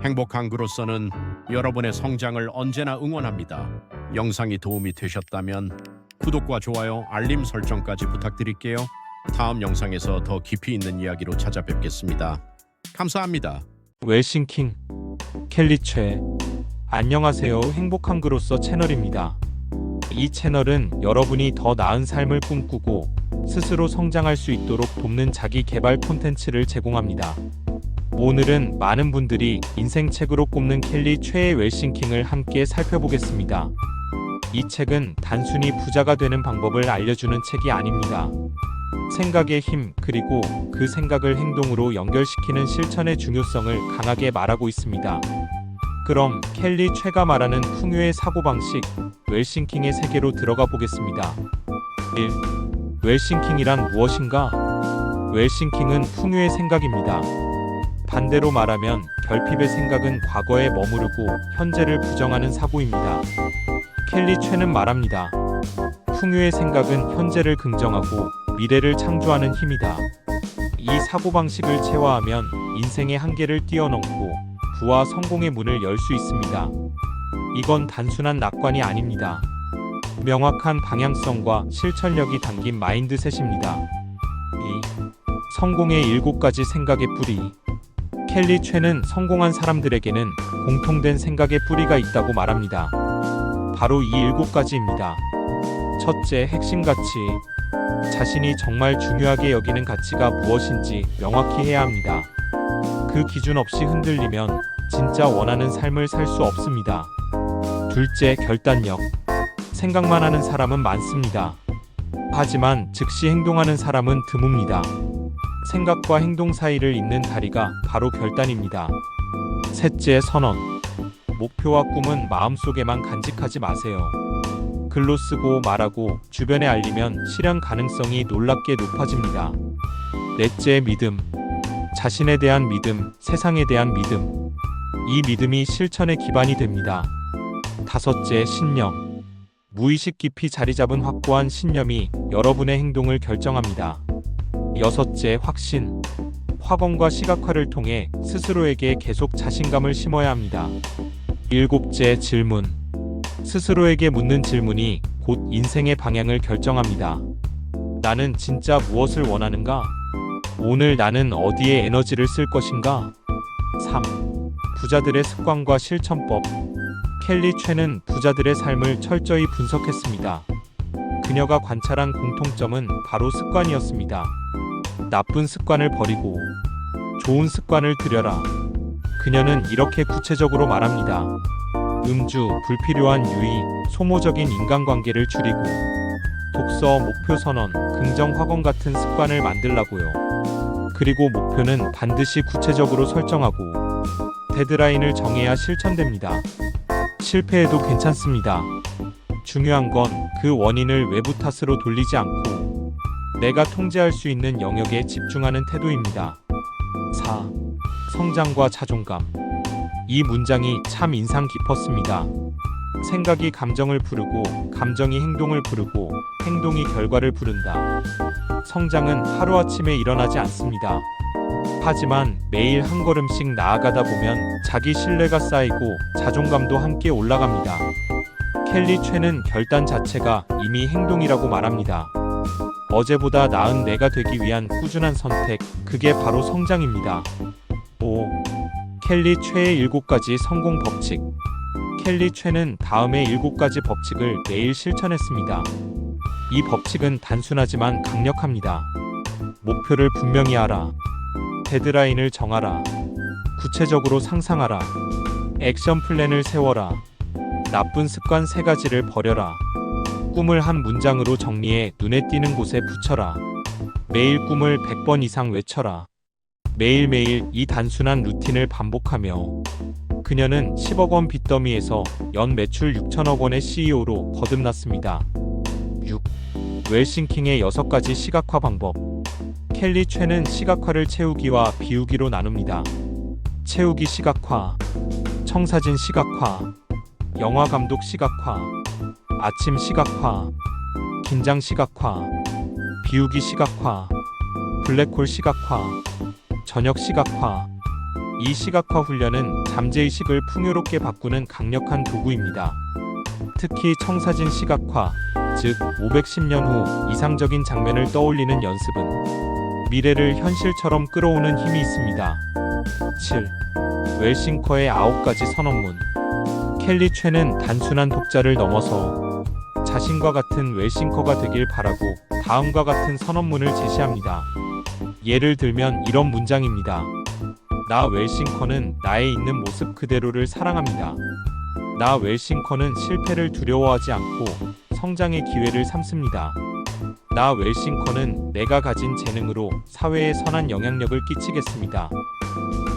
행복한 그로서는 여러분의 성장을 언제나 응원합니다. 영상이 도움이 되셨다면 구독과 좋아요, 알림 설정까지 부탁드릴게요. 다음 영상에서 더 깊이 있는 이야기로 찾아뵙겠습니다. 감사합니다. 웰싱킹 켈리 최. 안녕하세요. 행복한 그로서 채널입니다. 이 채널은 여러분이 더 나은 삶을 꿈꾸고 스스로 성장할 수 있도록 돕는 자기 개발 콘텐츠를 제공합니다. 오늘은 많은 분들이 인생책으로 꼽는 켈리 최의 웰싱킹을 함께 살펴보겠습니다. 이 책은 단순히 부자가 되는 방법을 알려주는 책이 아닙니다. 생각의 힘, 그리고 그 생각을 행동으로 연결시키는 실천의 중요성을 강하게 말하고 있습니다. 그럼 켈리 최가 말하는 풍요의 사고방식, 웰싱킹의 세계로 들어가 보겠습니다. 1. 웰싱킹이란 무엇인가? 웰싱킹은 풍요의 생각입니다. 반대로 말하면 결핍의 생각은 과거에 머무르고 현재를 부정하는 사고입니다. 켈리 최는 말합니다. 풍요의 생각은 현재를 긍정하고 미래를 창조하는 힘이다. 이 사고방식을 체화하면 인생의 한계를 뛰어넘고 부와 성공의 문을 열 수 있습니다. 이건 단순한 낙관이 아닙니다. 명확한 방향성과 실천력이 담긴 마인드셋입니다. 2. 성공의 7가지 생각의 뿌리. 켈리 최는 성공한 사람들에게는 공통된 생각의 뿌리가 있다고 말합니다. 바로 이 7가지입니다. 첫째, 핵심 가치. 자신이 정말 중요하게 여기는 가치가 무엇인지 명확히 해야 합니다. 그 기준 없이 흔들리면 진짜 원하는 삶을 살 수 없습니다. 둘째, 결단력. 생각만 하는 사람은 많습니다. 하지만 즉시 행동하는 사람은 드뭅니다. 생각과 행동 사이를 잇는 다리가 바로 결단입니다. 셋째, 선언. 목표와 꿈은 마음속에만 간직하지 마세요. 글로 쓰고 말하고 주변에 알리면 실현 가능성이 놀랍게 높아집니다. 넷째, 믿음. 자신에 대한 믿음, 세상에 대한 믿음. 이 믿음이 실천의 기반이 됩니다. 다섯째, 신념. 무의식 깊이 자리 잡은 확고한 신념이 여러분의 행동을 결정합니다. 여섯째, 확신. 확언과 시각화를 통해 스스로에게 계속 자신감을 심어야 합니다. 일곱째, 질문. 스스로에게 묻는 질문이 곧 인생의 방향을 결정합니다. 나는 진짜 무엇을 원하는가? 오늘 나는 어디에 에너지를 쓸 것인가? 3. 부자들의 습관과 실천법. 켈리 최는 부자들의 삶을 철저히 분석했습니다. 그녀가 관찰한 공통점은 바로 습관이었습니다. 나쁜 습관을 버리고 좋은 습관을 들여라. 그녀는 이렇게 구체적으로 말합니다. 음주, 불필요한 유의, 소모적인 인간관계를 줄이고 독서, 목표 선언, 긍정 확언 같은 습관을 만들라고요. 그리고 목표는 반드시 구체적으로 설정하고 데드라인을 정해야 실천됩니다. 실패해도 괜찮습니다. 중요한 건 그 원인을 외부 탓으로 돌리지 않고 내가 통제할 수 있는 영역에 집중하는 태도입니다. 4. 성장과 자존감. 이 문장이 참 인상 깊었습니다. 생각이 감정을 부르고 감정이 행동을 부르고 행동이 결과를 부른다. 성장은 하루아침에 일어나지 않습니다. 하지만 매일 한 걸음씩 나아가다 보면 자기 신뢰가 쌓이고 자존감도 함께 올라갑니다. 켈리 최는 결단 자체가 이미 행동이라고 말합니다. 어제보다 나은 내가 되기 위한 꾸준한 선택, 그게 바로 성장입니다. 5. 켈리 최의 7가지 성공 법칙. 켈리 최는 다음의 7가지 법칙을 매일 실천했습니다. 이 법칙은 단순하지만 강력합니다. 목표를 분명히 하라. 데드라인을 정하라. 구체적으로 상상하라. 액션 플랜을 세워라. 나쁜 습관 3가지를 버려라. 꿈을 한 문장으로 정리해 눈에 띄는 곳에 붙여라. 매일 꿈을 100번 이상 외쳐라. 매일매일 이 단순한 루틴을 반복하며 그녀는 10억 원 빚더미에서 연 매출 6천억 원의 CEO로 거듭났습니다. 6. 웰싱킹의 6가지 시각화 방법. 켈리 최는 시각화를 채우기와 비우기로 나눕니다. 채우기 시각화, 청사진 시각화, 영화 감독 시각화, 아침 시각화, 긴장 시각화, 비우기 시각화, 블랙홀 시각화, 저녁 시각화. 이 시각화 훈련은 잠재의식을 풍요롭게 바꾸는 강력한 도구입니다. 특히 청사진 시각화, 즉 510년 후 이상적인 장면을 떠올리는 연습은 미래를 현실처럼 끌어오는 힘이 있습니다. 7. 웰싱커의 9가지 선언문. 켈리 최는 단순한 독자를 넘어서 자신과 같은 웰싱커가 되길 바라고 다음과 같은 선언문을 제시합니다. 예를 들면 이런 문장입니다. 나 웰싱커는 나의 있는 모습 그대로를 사랑합니다. 나 웰싱커는 실패를 두려워하지 않고 성장의 기회를 삼습니다. 나 웰싱커는 내가 가진 재능으로 사회에 선한 영향력을 끼치겠습니다.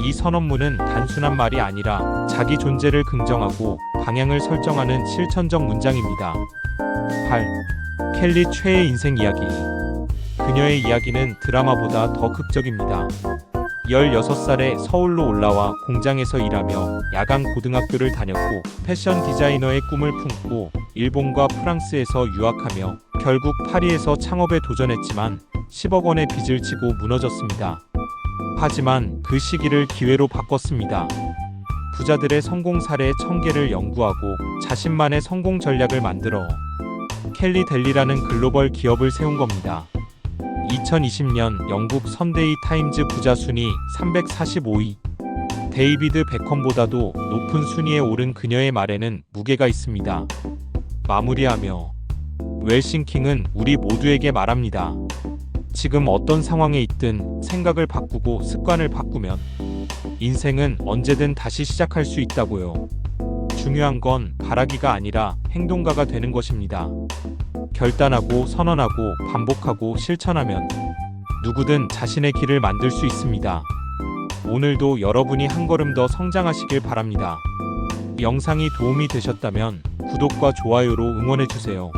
이 선언문은 단순한 말이 아니라 자기 존재를 긍정하고 방향을 설정하는 실천적 문장입니다. 8. 켈리 최의 인생 이야기. 그녀의 이야기는 드라마보다 더 극적입니다. 16살에 서울로 올라와 공장에서 일하며 야간 고등학교를 다녔고 패션 디자이너의 꿈을 품고 일본과 프랑스에서 유학하며 결국 파리에서 창업에 도전했지만 10억 원의 빚을 지고 무너졌습니다. 하지만 그 시기를 기회로 바꿨습니다. 부자들의 성공 사례 1000개를 연구하고 자신만의 성공 전략을 만들어 켈리 델리라는 글로벌 기업을 세운 겁니다. 2020년 영국 선데이 타임즈 부자 순위 345위. 데이비드 베컴보다도 높은 순위에 오른 그녀의 말에는 무게가 있습니다. 마무리하며 웰싱킹은 우리 모두에게 말합니다. 지금 어떤 상황에 있든 생각을 바꾸고 습관을 바꾸면 인생은 언제든 다시 시작할 수 있다고요. 중요한 건 바라기가 아니라 행동가가 되는 것입니다. 결단하고 선언하고 반복하고 실천하면 누구든 자신의 길을 만들 수 있습니다. 오늘도 여러분이 한 걸음 더 성장하시길 바랍니다. 영상이 도움이 되셨다면 구독과 좋아요로 응원해주세요.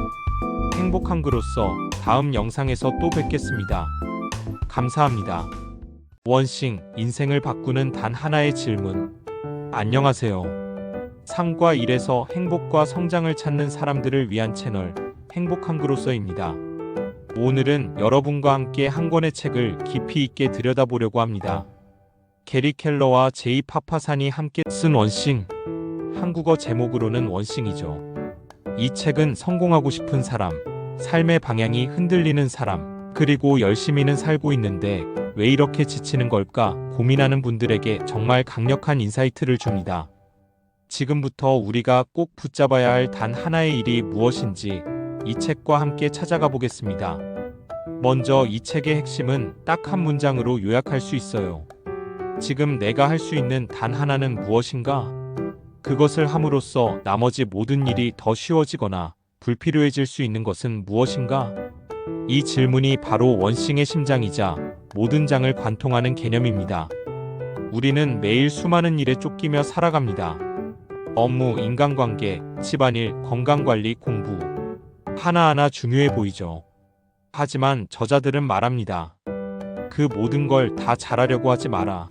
행복한 그로서 다음 영상에서 또 뵙겠습니다. 감사합니다. 원싱, 인생을 바꾸는 단 하나의 질문. 안녕하세요. 삶과 일에서 행복과 성장을 찾는 사람들을 위한 채널 행복한 그로서입니다. 오늘은 여러분과 함께 한 권의 책을 깊이 있게 들여다보려고 합니다. 게리 켈러와 제이 파파산이 함께 쓴 원싱. 한국어 제목으로는 원싱이죠. 이 책은 성공하고 싶은 사람, 삶의 방향이 흔들리는 사람, 그리고 열심히는 살고 있는데 왜 이렇게 지치는 걸까 고민하는 분들에게 정말 강력한 인사이트를 줍니다. 지금부터 우리가 꼭 붙잡아야 할 단 하나의 일이 무엇인지 이 책과 함께 찾아가 보겠습니다. 먼저 이 책의 핵심은 딱 한 문장으로 요약할 수 있어요. 지금 내가 할 수 있는 단 하나는 무엇인가? 그것을 함으로써 나머지 모든 일이 더 쉬워지거나 불필요해질 수 있는 것은 무엇인가? 이 질문이 바로 원싱의 심장이자 모든 장을 관통하는 개념입니다. 우리는 매일 수많은 일에 쫓기며 살아갑니다. 업무, 인간관계, 집안일, 건강관리, 공부. 하나하나 중요해 보이죠. 하지만 저자들은 말합니다. 그 모든 걸 다 잘하려고 하지 마라.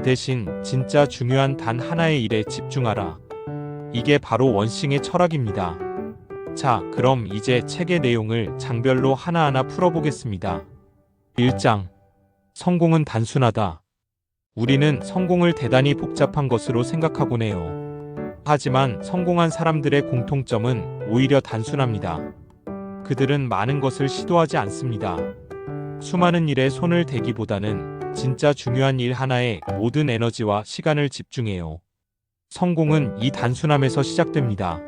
대신 진짜 중요한 단 하나의 일에 집중하라. 이게 바로 원싱의 철학입니다. 자, 그럼 이제 책의 내용을 장별로 하나하나 풀어보겠습니다. 1장. 성공은 단순하다. 우리는 성공을 대단히 복잡한 것으로 생각하곤 해요. 하지만 성공한 사람들의 공통점은 오히려 단순합니다. 그들은 많은 것을 시도하지 않습니다. 수많은 일에 손을 대기보다는 진짜 중요한 일 하나에 모든 에너지와 시간을 집중해요. 성공은 이 단순함에서 시작됩니다.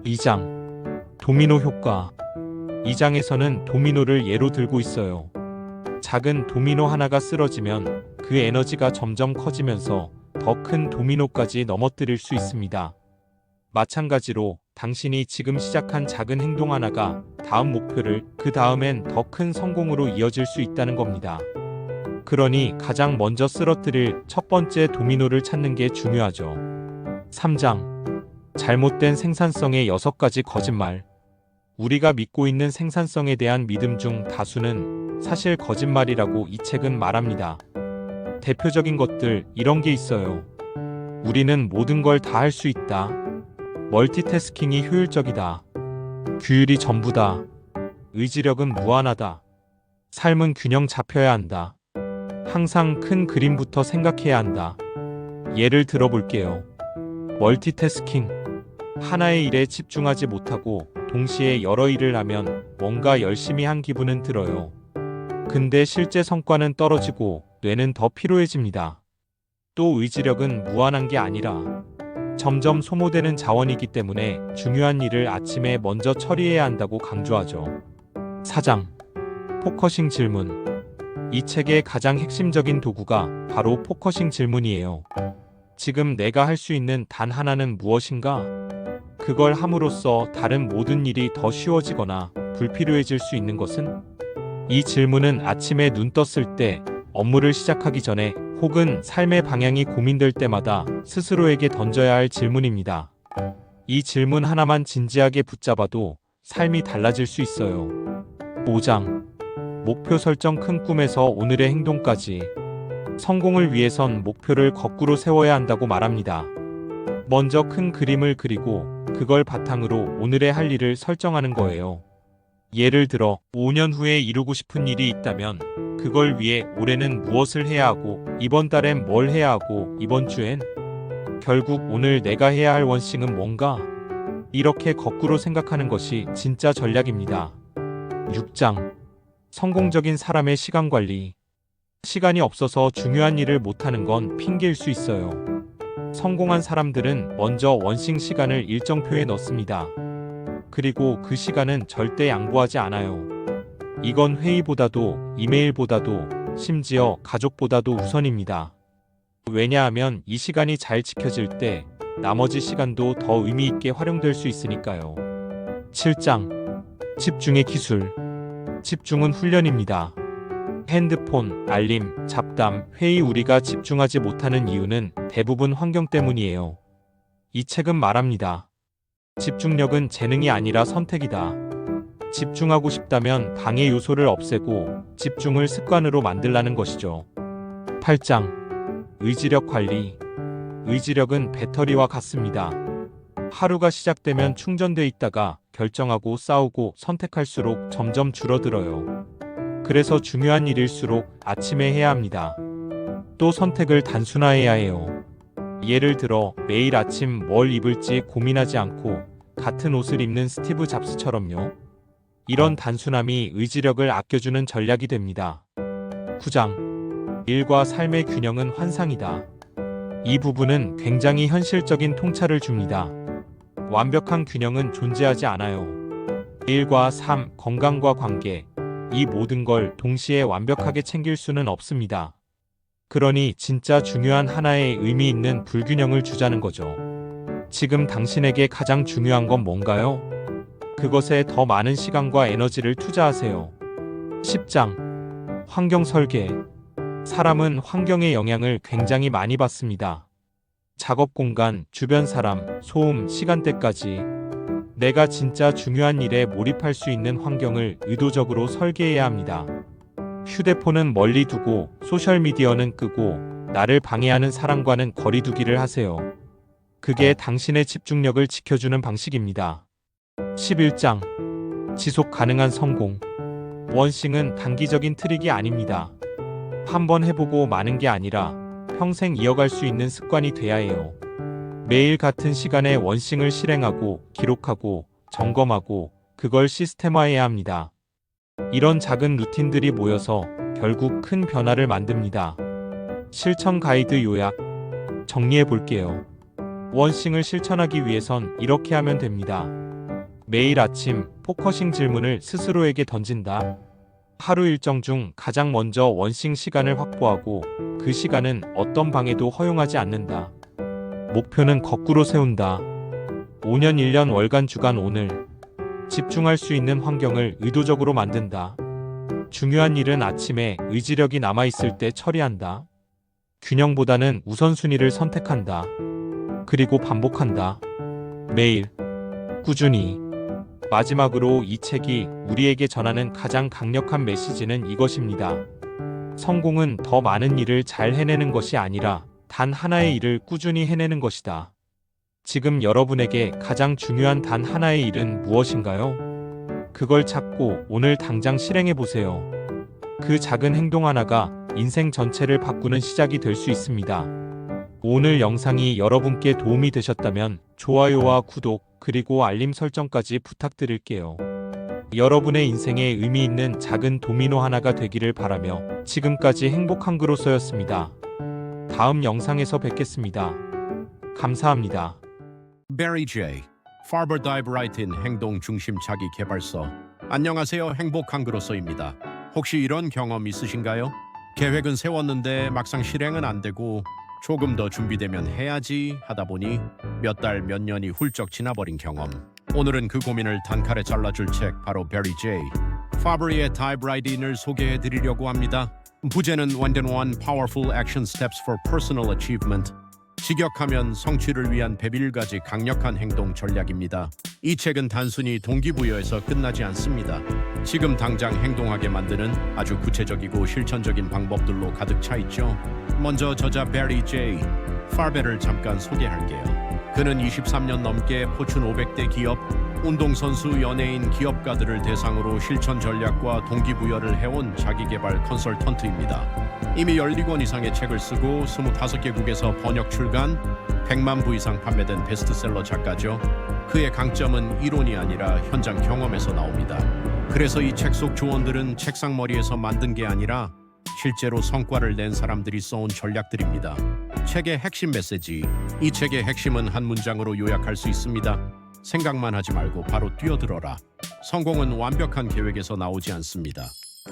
2장. 도미노 효과. 2장에서는 도미노를 예로 들고 있어요. 작은 도미노 하나가 쓰러지면 그 에너지가 점점 커지면서 더 큰 도미노까지 넘어뜨릴 수 있습니다. 마찬가지로 당신이 지금 시작한 작은 행동 하나가 다음 목표를 그 다음엔 더 큰 성공으로 이어질 수 있다는 겁니다. 그러니 가장 먼저 쓰러뜨릴 첫 번째 도미노를 찾는 게 중요하죠. 3장. 잘못된 생산성의 6가지 거짓말. 우리가 믿고 있는 생산성에 대한 믿음 중 다수는 사실 거짓말이라고 이 책은 말합니다. 대표적인 것들 이런 게 있어요. 우리는 모든 걸 다 할 수 있다. 멀티태스킹이 효율적이다. 규율이 전부다. 의지력은 무한하다. 삶은 균형 잡혀야 한다. 항상 큰 그림부터 생각해야 한다. 예를 들어볼게요. 멀티태스킹. 하나의 일에 집중하지 못하고 동시에 여러 일을 하면 뭔가 열심히 한 기분은 들어요. 근데 실제 성과는 떨어지고 뇌는 더 피로해집니다. 또 의지력은 무한한 게 아니라 점점 소모되는 자원이기 때문에 중요한 일을 아침에 먼저 처리해야 한다고 강조하죠. 4장. 포커싱 질문. 이 책의 가장 핵심적인 도구가 바로 포커싱 질문이에요. 지금 내가 할 수 있는 단 하나는 무엇인가? 그걸 함으로써 다른 모든 일이 더 쉬워지거나 불필요해질 수 있는 것은? 이 질문은 아침에 눈 떴을 때, 업무를 시작하기 전에, 혹은 삶의 방향이 고민될 때마다 스스로에게 던져야 할 질문입니다. 이 질문 하나만 진지하게 붙잡아도 삶이 달라질 수 있어요. 5장. 목표 설정. 큰 꿈에서 오늘의 행동까지. 성공을 위해선 목표를 거꾸로 세워야 한다고 말합니다. 먼저 큰 그림을 그리고 그걸 바탕으로 오늘의 할 일을 설정하는 거예요. 예를 들어 5년 후에 이루고 싶은 일이 있다면 그걸 위해 올해는 무엇을 해야 하고 이번 달엔 뭘 해야 하고 이번 주엔 결국 오늘 내가 해야 할 원칙은 뭔가? 이렇게 거꾸로 생각하는 것이 진짜 전략입니다. 6장. 성공적인 사람의 시간 관리. 시간이 없어서 중요한 일을 못하는 건 핑계일 수 있어요. 성공한 사람들은 먼저 원싱 시간을 일정표에 넣습니다. 그리고 그 시간은 절대 양보하지 않아요. 이건 회의보다도 이메일보다도 심지어 가족보다도 우선입니다. 왜냐하면 이 시간이 잘 지켜질 때 나머지 시간도 더 의미 있게 활용될 수 있으니까요. 7장. 집중의 기술. 집중은 훈련입니다. 핸드폰, 알림, 잡담, 회의. 우리가 집중하지 못하는 이유는 대부분 환경 때문이에요. 이 책은 말합니다. 집중력은 재능이 아니라 선택이다. 집중하고 싶다면 방해 요소를 없애고 집중을 습관으로 만들라는 것이죠. 8장. 의지력 관리. 의지력은 배터리와 같습니다. 하루가 시작되면 충전돼 있다가 결정하고 싸우고 선택할수록 점점 줄어들어요. 그래서 중요한 일일수록 아침에 해야 합니다. 또 선택을 단순화해야 해요. 예를 들어 매일 아침 뭘 입을지 고민하지 않고 같은 옷을 입는 스티브 잡스처럼요. 이런 단순함이 의지력을 아껴주는 전략이 됩니다. 9장. 일과 삶의 균형은 환상이다. 이 부분은 굉장히 현실적인 통찰을 줍니다. 완벽한 균형은 존재하지 않아요. 일과 삶, 건강과 관계, 이 모든 걸 동시에 완벽하게 챙길 수는 없습니다. 그러니 진짜 중요한 하나의 의미 있는 불균형을 주자는 거죠. 지금 당신에게 가장 중요한 건 뭔가요? 그것에 더 많은 시간과 에너지를 투자하세요. 10장. 환경 설계. 사람은 환경의 영향을 굉장히 많이 받습니다. 작업 공간, 주변 사람, 소음, 시간대까지. 내가 진짜 중요한 일에 몰입할 수 있는 환경을 의도적으로 설계해야 합니다. 휴대폰은 멀리 두고 소셜미디어는 끄고 나를 방해하는 사람과는 거리 두기를 하세요. 그게 당신의 집중력을 지켜주는 방식입니다. 11장. 지속 가능한 성공. 원싱은 단기적인 트릭이 아닙니다. 한번 해보고 마는 게 아니라 평생 이어갈 수 있는 습관이 돼야 해요. 매일 같은 시간에 원싱을 실행하고 기록하고 점검하고 그걸 시스템화해야 합니다. 이런 작은 루틴들이 모여서 결국 큰 변화를 만듭니다. 실천 가이드 요약. 정리해 볼게요. 원싱을 실천하기 위해선 이렇게 하면 됩니다. 매일 아침 포커싱 질문을 스스로에게 던진다. 하루 일정 중 가장 먼저 원싱 시간을 확보하고 그 시간은 어떤 방해도 허용하지 않는다. 목표는 거꾸로 세운다. 5년, 1년, 월간, 주간, 오늘. 집중할 수 있는 환경을 의도적으로 만든다. 중요한 일은 아침에 의지력이 남아있을 때 처리한다. 균형보다는 우선순위를 선택한다. 그리고 반복한다. 매일, 꾸준히. 마지막으로 이 책이 우리에게 전하는 가장 강력한 메시지는 이것입니다. 성공은 더 많은 일을 잘 해내는 것이 아니라 단 하나의 일을 꾸준히 해내는 것이다. 지금 여러분에게 가장 중요한 단 하나의 일은 무엇인가요? 그걸 찾고 오늘 당장 실행해 보세요. 그 작은 행동 하나가 인생 전체를 바꾸는 시작이 될 수 있습니다. 오늘 영상이 여러분께 도움이 되셨다면 좋아요와 구독, 그리고 알림 설정까지 부탁드릴게요. 여러분의 인생에 의미 있는 작은 도미노 하나가 되기를 바라며 지금까지 행복한 그로서였습니다. 다음 영상에서 뵙겠습니다. 감사합니다. Barry J. Farber Dive Right in 행동 중심 자기 개발서. 안녕하세요. 행복한 그로서입니다. 혹시 이런 경험 있으신가요? 계획은 세웠는데 막상 실행은 안 되고 조금 더 준비되면 해야지 하다 보니 몇 달, 몇 년이 훌쩍 지나버린 경험. 오늘은 그 고민을 단칼에 잘라줄 책 바로 Barry J. Farber의 Dive Right in을 소개해 드리려고 합니다. 부제는 One and One Powerful Action Steps for Personal Achievement. 직역하면 성취를 위한 101가지 강력한 행동 전략입니다. 이 책은 단순히 동기부여에서 끝나지 않습니다. 지금 당장 행동하게 만드는 아주 구체적이고 실천적인 방법들로 가득 차 있죠. 먼저 저자 Barry J. Farber를 잠깐 소개할게요. 그는 23년 넘게 포춘 500대 기업, 운동선수, 연예인, 기업가들을 대상으로 실천 전략과 동기부여를 해온 자기개발 컨설턴트입니다. 이미 12권 이상의 책을 쓰고 25개국에서 번역 출간, 100만 부 이상 판매된 베스트셀러 작가죠. 그의 강점은 이론이 아니라 현장 경험에서 나옵니다. 그래서 이 책 속 조언들은 책상머리에서 만든 게 아니라 실제로 성과를 낸 사람들이 써온 전략들입니다. 책의 핵심 메시지. 이 책의 핵심은 한 문장으로 요약할 수 있습니다. 생각만 하지 말고 바로 뛰어들어라. 성공은 완벽한 계획에서 나오지 않습니다.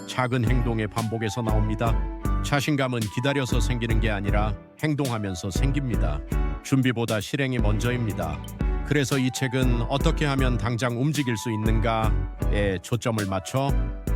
작은 행동의 반복에서 나옵니다. 자신감은 기다려서 생기는 게 아니라 행동하면서 생깁니다. 준비보다 실행이 먼저입니다. 그래서 이 책은 어떻게 하면 당장 움직일 수 있는가에 초점을 맞춰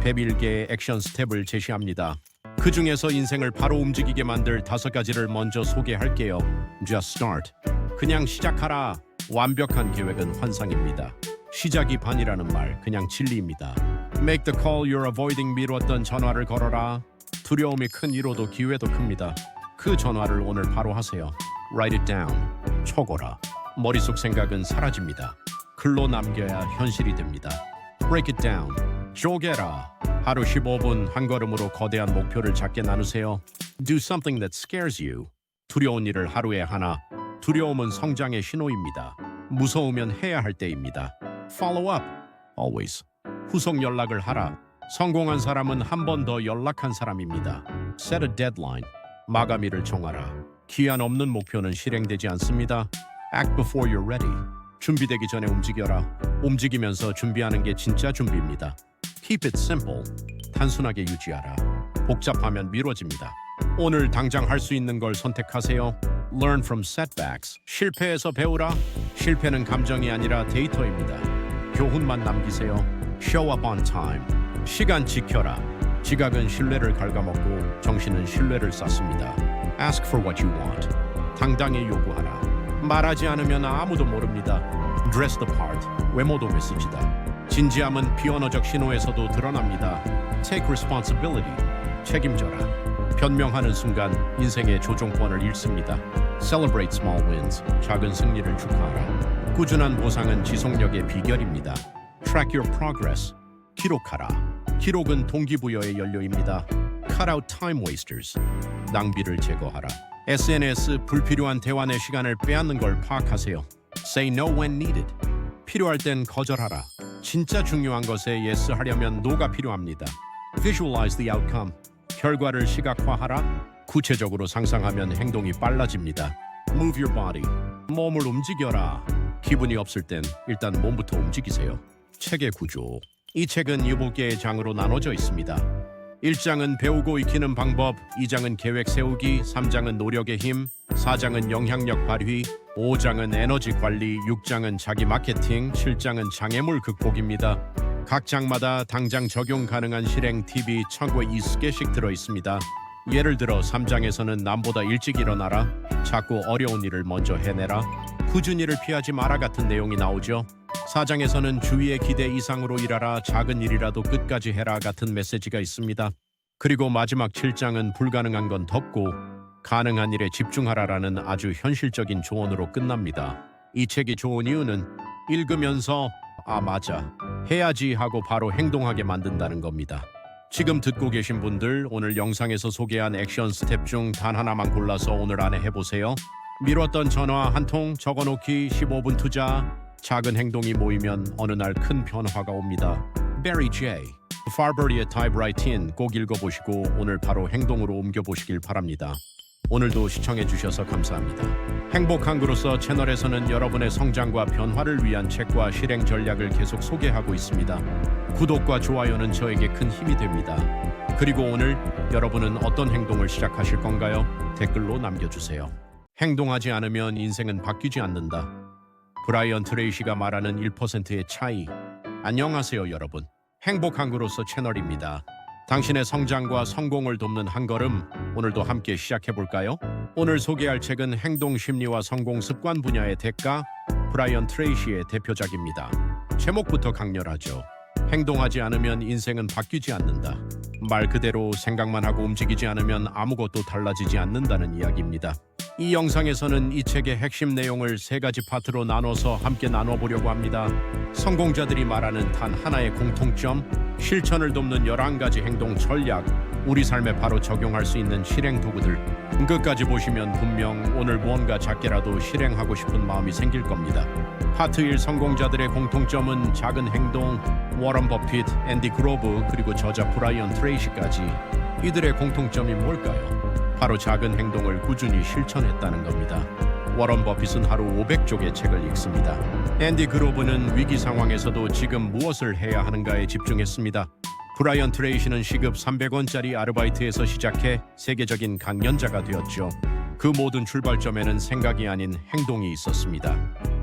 101개의 액션 스텝을 제시합니다. 그 중에서 인생을 바로 움직이게 만들 5가지를 먼저 소개할게요. Just start. 그냥 시작하라. 완벽한 계획은 환상입니다. 시작이 반이라는 말 그냥 진리입니다. Make the call you're avoiding. 미뤘던 전화를 걸어라. 두려움이 큰 이로도 기회도 큽니다. 그 전화를 오늘 바로 하세요. Write it down. 적어라. 머릿속 생각은 사라집니다. 글로 남겨야 현실이 됩니다. Break it down. 쪼개라. 하루 15분 한 걸음으로 거대한 목표를 작게 나누세요. Do something that scares you. 두려운 일을 하루에 하나. 두려움은 성장의 신호입니다. 무서우면 해야 할 때입니다. Follow up. Always. 후속 연락을 하라. 성공한 사람은 한 번 더 연락한 사람입니다. Set a deadline. 마감일을 정하라. 기한 없는 목표는 실행되지 않습니다. Act before you're ready. 준비되기 전에 움직여라. 움직이면서 준비하는 게 진짜 준비입니다. Keep it simple. 단순하게 유지하라. 복잡하면 미뤄집니다. 오늘 당장 할 수 있는 걸 선택하세요. Learn from setbacks. 실패에서 배우라. 실패는 감정이 아니라 데이터입니다. 교훈만 남기세요. Show up on time. 시간 지켜라. 지각은 신뢰를 갉아먹고 정신은 신뢰를 쌓습니다. Ask for what you want. 당당히 요구하라. 말하지 않으면 아무도 모릅니다. Dress the part. 외모도 메시지다. 진지함은 비언어적 신호에서도 드러납니다. Take responsibility. 책임져라. 변명하는 순간 인생의 조종권을 잃습니다. Celebrate small wins. 작은 승리를 축하하라. 꾸준한 보상은 지속력의 비결입니다. Track your progress. 기록하라. 기록은 동기부여의 연료입니다. Cut out time wasters. 낭비를 제거하라. SNS 불필요한 대화 내 시간을 빼앗는 걸 파악하세요. Say no when needed. 필요할 땐 거절하라. 진짜 중요한 것에 yes 하려면 no가 필요합니다. Visualize the outcome. 결과를 시각화하라. 구체적으로 상상하면 행동이 빨라집니다. Move your body. 몸을 움직여라. 기분이 없을 땐 일단 몸부터 움직이세요. 책의 구조. 이 책은 7개의 장으로 나눠져 있습니다. 1장은 배우고 익히는 방법, 2장은 계획 세우기, 3장은 노력의 힘, 4장은 영향력 발휘, 5장은 에너지 관리, 6장은 자기 마케팅, 7장은 장애물 극복입니다. 각 장마다 당장 적용 가능한 실행 팁이 차고에 20개씩 들어 있습니다. 예를 들어 3장에서는 남보다 일찍 일어나라, 자꾸 어려운 일을 먼저 해내라, 굳은 일을 피하지 마라 같은 내용이 나오죠. 4장에서는 주위의 기대 이상으로 일하라, 작은 일이라도 끝까지 해라 같은 메시지가 있습니다. 그리고 마지막 7장은 불가능한 건 덮고 가능한 일에 집중하라라는 아주 현실적인 조언으로 끝납니다. 이 책이 좋은 이유는 읽으면서 아 맞아, 해야지 하고 바로 행동하게 만든다는 겁니다. 지금 듣고 계신 분들 오늘 영상에서 소개한 액션 스텝 중 단 하나만 골라서 오늘 안에 해보세요. 미뤘던 전화 한 통 적어놓기, 15분 투자, 작은 행동이 모이면 어느 날 큰 변화가 옵니다. Barry J. Farberry의 타입라이팅 꼭 읽어보시고 오늘 바로 행동으로 옮겨보시길 바랍니다. 오늘도 시청해주셔서 감사합니다. 행복한 그로서 채널에서는 여러분의 성장과 변화를 위한 책과 실행 전략을 계속 소개하고 있습니다. 구독과 좋아요는 저에게 큰 힘이 됩니다. 그리고 오늘 여러분은 어떤 행동을 시작하실 건가요? 댓글로 남겨주세요. 행동하지 않으면 인생은 바뀌지 않는다. 브라이언 트레이시가 말하는 1%의 차이. 안녕하세요 여러분. 행복한 그로서 채널입니다. 당신의 성장과 성공을 돕는 한 걸음, 오늘도 함께 시작해볼까요? 오늘 소개할 책은 행동 심리와 성공 습관 분야의 대가, 브라이언 트레이시의 대표작입니다. 제목부터 강렬하죠. 행동하지 않으면 인생은 바뀌지 않는다. 말 그대로 생각만 하고 움직이지 않으면 아무것도 달라지지 않는다는 이야기입니다. 이 영상에서는 이 책의 핵심 내용을 3가지 파트로 나눠서 함께 나눠보려고 합니다. 성공자들이 말하는 단 하나의 공통점, 실천을 돕는 11가지 행동 전략, 우리 삶에 바로 적용할 수 있는 실행 도구들. 끝까지 보시면 분명 오늘 무언가 작게라도 실행하고 싶은 마음이 생길 겁니다. 파트 1 성공자들의 공통점은 작은 행동, 워런 버핏, 앤디 그로브, 그리고 저자 브라이언 트레이시까지. 이들의 공통점이 뭘까요? 바로 작은 행동을 꾸준히 실천했다는 겁니다. 워런 버핏은 하루 500쪽의 책을 읽습니다. 앤디 그로브는 위기 상황에서도 지금 무엇을 해야 하는가에 집중했습니다. 브라이언 트레이시는 시급 300원짜리 아르바이트에서 시작해 세계적인 강연자가 되었죠. 그 모든 출발점에는 생각이 아닌 행동이 있었습니다.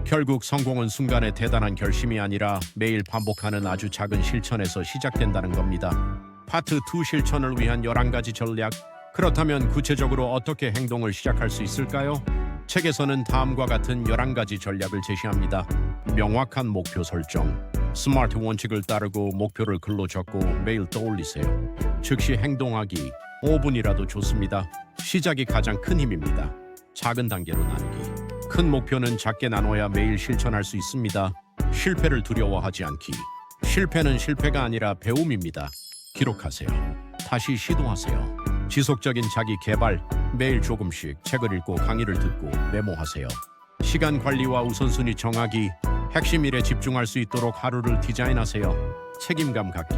결국 성공은 순간의 대단한 결심이 아니라 매일 반복하는 아주 작은 실천에서 시작된다는 겁니다. 파트 2 실천을 위한 11가지 전략. 그렇다면 구체적으로 어떻게 행동을 시작할 수 있을까요? 책에서는 다음과 같은 11가지 전략을 제시합니다. 명확한 목표 설정. 스마트 원칙을 따르고 목표를 글로 적고 매일 떠올리세요. 즉시 행동하기. 5분이라도 좋습니다. 시작이 가장 큰 힘입니다. 작은 단계로 나누기. 큰 목표는 작게 나눠야 매일 실천할 수 있습니다. 실패를 두려워하지 않기. 실패는 실패가 아니라 배움입니다. 기록하세요. 다시 시도하세요. 지속적인 자기 개발, 매일 조금씩 책을 읽고 강의를 듣고 메모하세요. 시간 관리와 우선순위 정하기, 핵심 일에 집중할 수 있도록 하루를 디자인하세요. 책임감 갖기,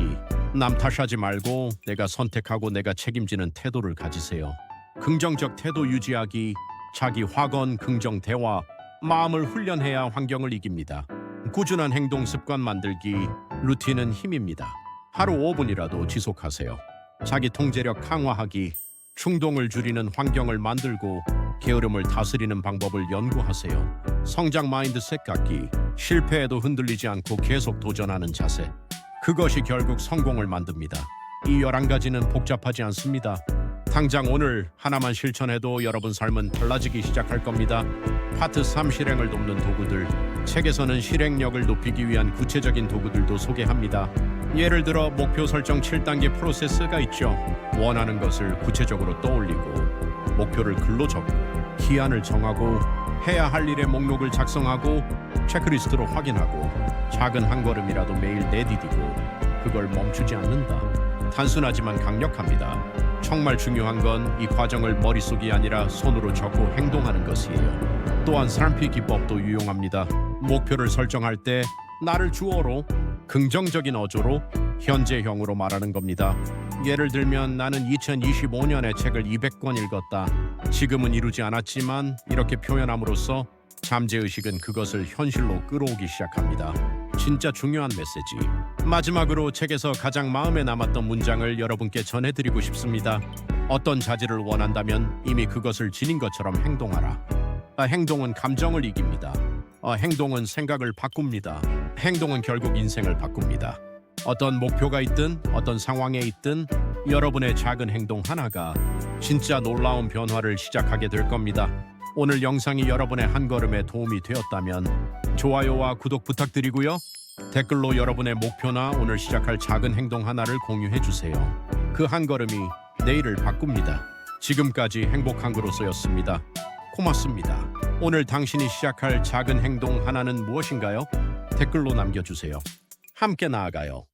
남 탓하지 말고 내가 선택하고 내가 책임지는 태도를 가지세요. 긍정적 태도 유지하기, 자기 확언, 긍정 대화, 마음을 훈련해야 환경을 이깁니다. 꾸준한 행동 습관 만들기, 루틴은 힘입니다. 하루 5분이라도 지속하세요. 자기 통제력 강화하기, 충동을 줄이는 환경을 만들고 게으름을 다스리는 방법을 연구하세요. 성장 마인드셋 갖기, 실패에도 흔들리지 않고 계속 도전하는 자세. 그것이 결국 성공을 만듭니다. 이 11가지는 복잡하지 않습니다. 당장 오늘 하나만 실천해도 여러분 삶은 달라지기 시작할 겁니다. 파트 3 실행을 돕는 도구들. 책에서는 실행력을 높이기 위한 구체적인 도구들도 소개합니다. 예를 들어 목표 설정 7단계 프로세스가 있죠. 원하는 것을 구체적으로 떠올리고 목표를 글로 적고 기한을 정하고 해야 할 일의 목록을 작성하고 체크리스트로 확인하고 작은 한 걸음이라도 매일 내디디고 그걸 멈추지 않는다. 단순하지만 강력합니다. 정말 중요한 건 이 과정을 머릿속이 아니라 손으로 적고 행동하는 것이에요. 또한 산피 기법도 유용합니다. 목표를 설정할 때 나를 주어로, 긍정적인 어조로, 현재형으로 말하는 겁니다. 예를 들면 나는 2025년에 책을 200권 읽었다. 지금은 이루지 않았지만 이렇게 표현함으로써 잠재의식은 그것을 현실로 끌어오기 시작합니다. 진짜 중요한 메시지. 마지막으로 책에서 가장 마음에 남았던 문장을 여러분께 전해드리고 싶습니다. 어떤 자질을 원한다면 이미 그것을 지닌 것처럼 행동하라. 행동은 감정을 이깁니다. 행동은 생각을 바꿉니다. 행동은 결국 인생을 바꿉니다. 어떤 목표가 있든 어떤 상황에 있든 여러분의 작은 행동 하나가 진짜 놀라운 변화를 시작하게 될 겁니다. 오늘 영상이 여러분의 한 걸음에 도움이 되었다면 좋아요와 구독 부탁드리고요. 댓글로 여러분의 목표나 오늘 시작할 작은 행동 하나를 공유해 주세요. 그 한 걸음이 내일을 바꿉니다. 지금까지 행복한 그로서였습니다. 고맙습니다. 오늘 당신이 시작할 작은 행동 하나는 무엇인가요? 댓글로 남겨주세요. 함께 나아가요.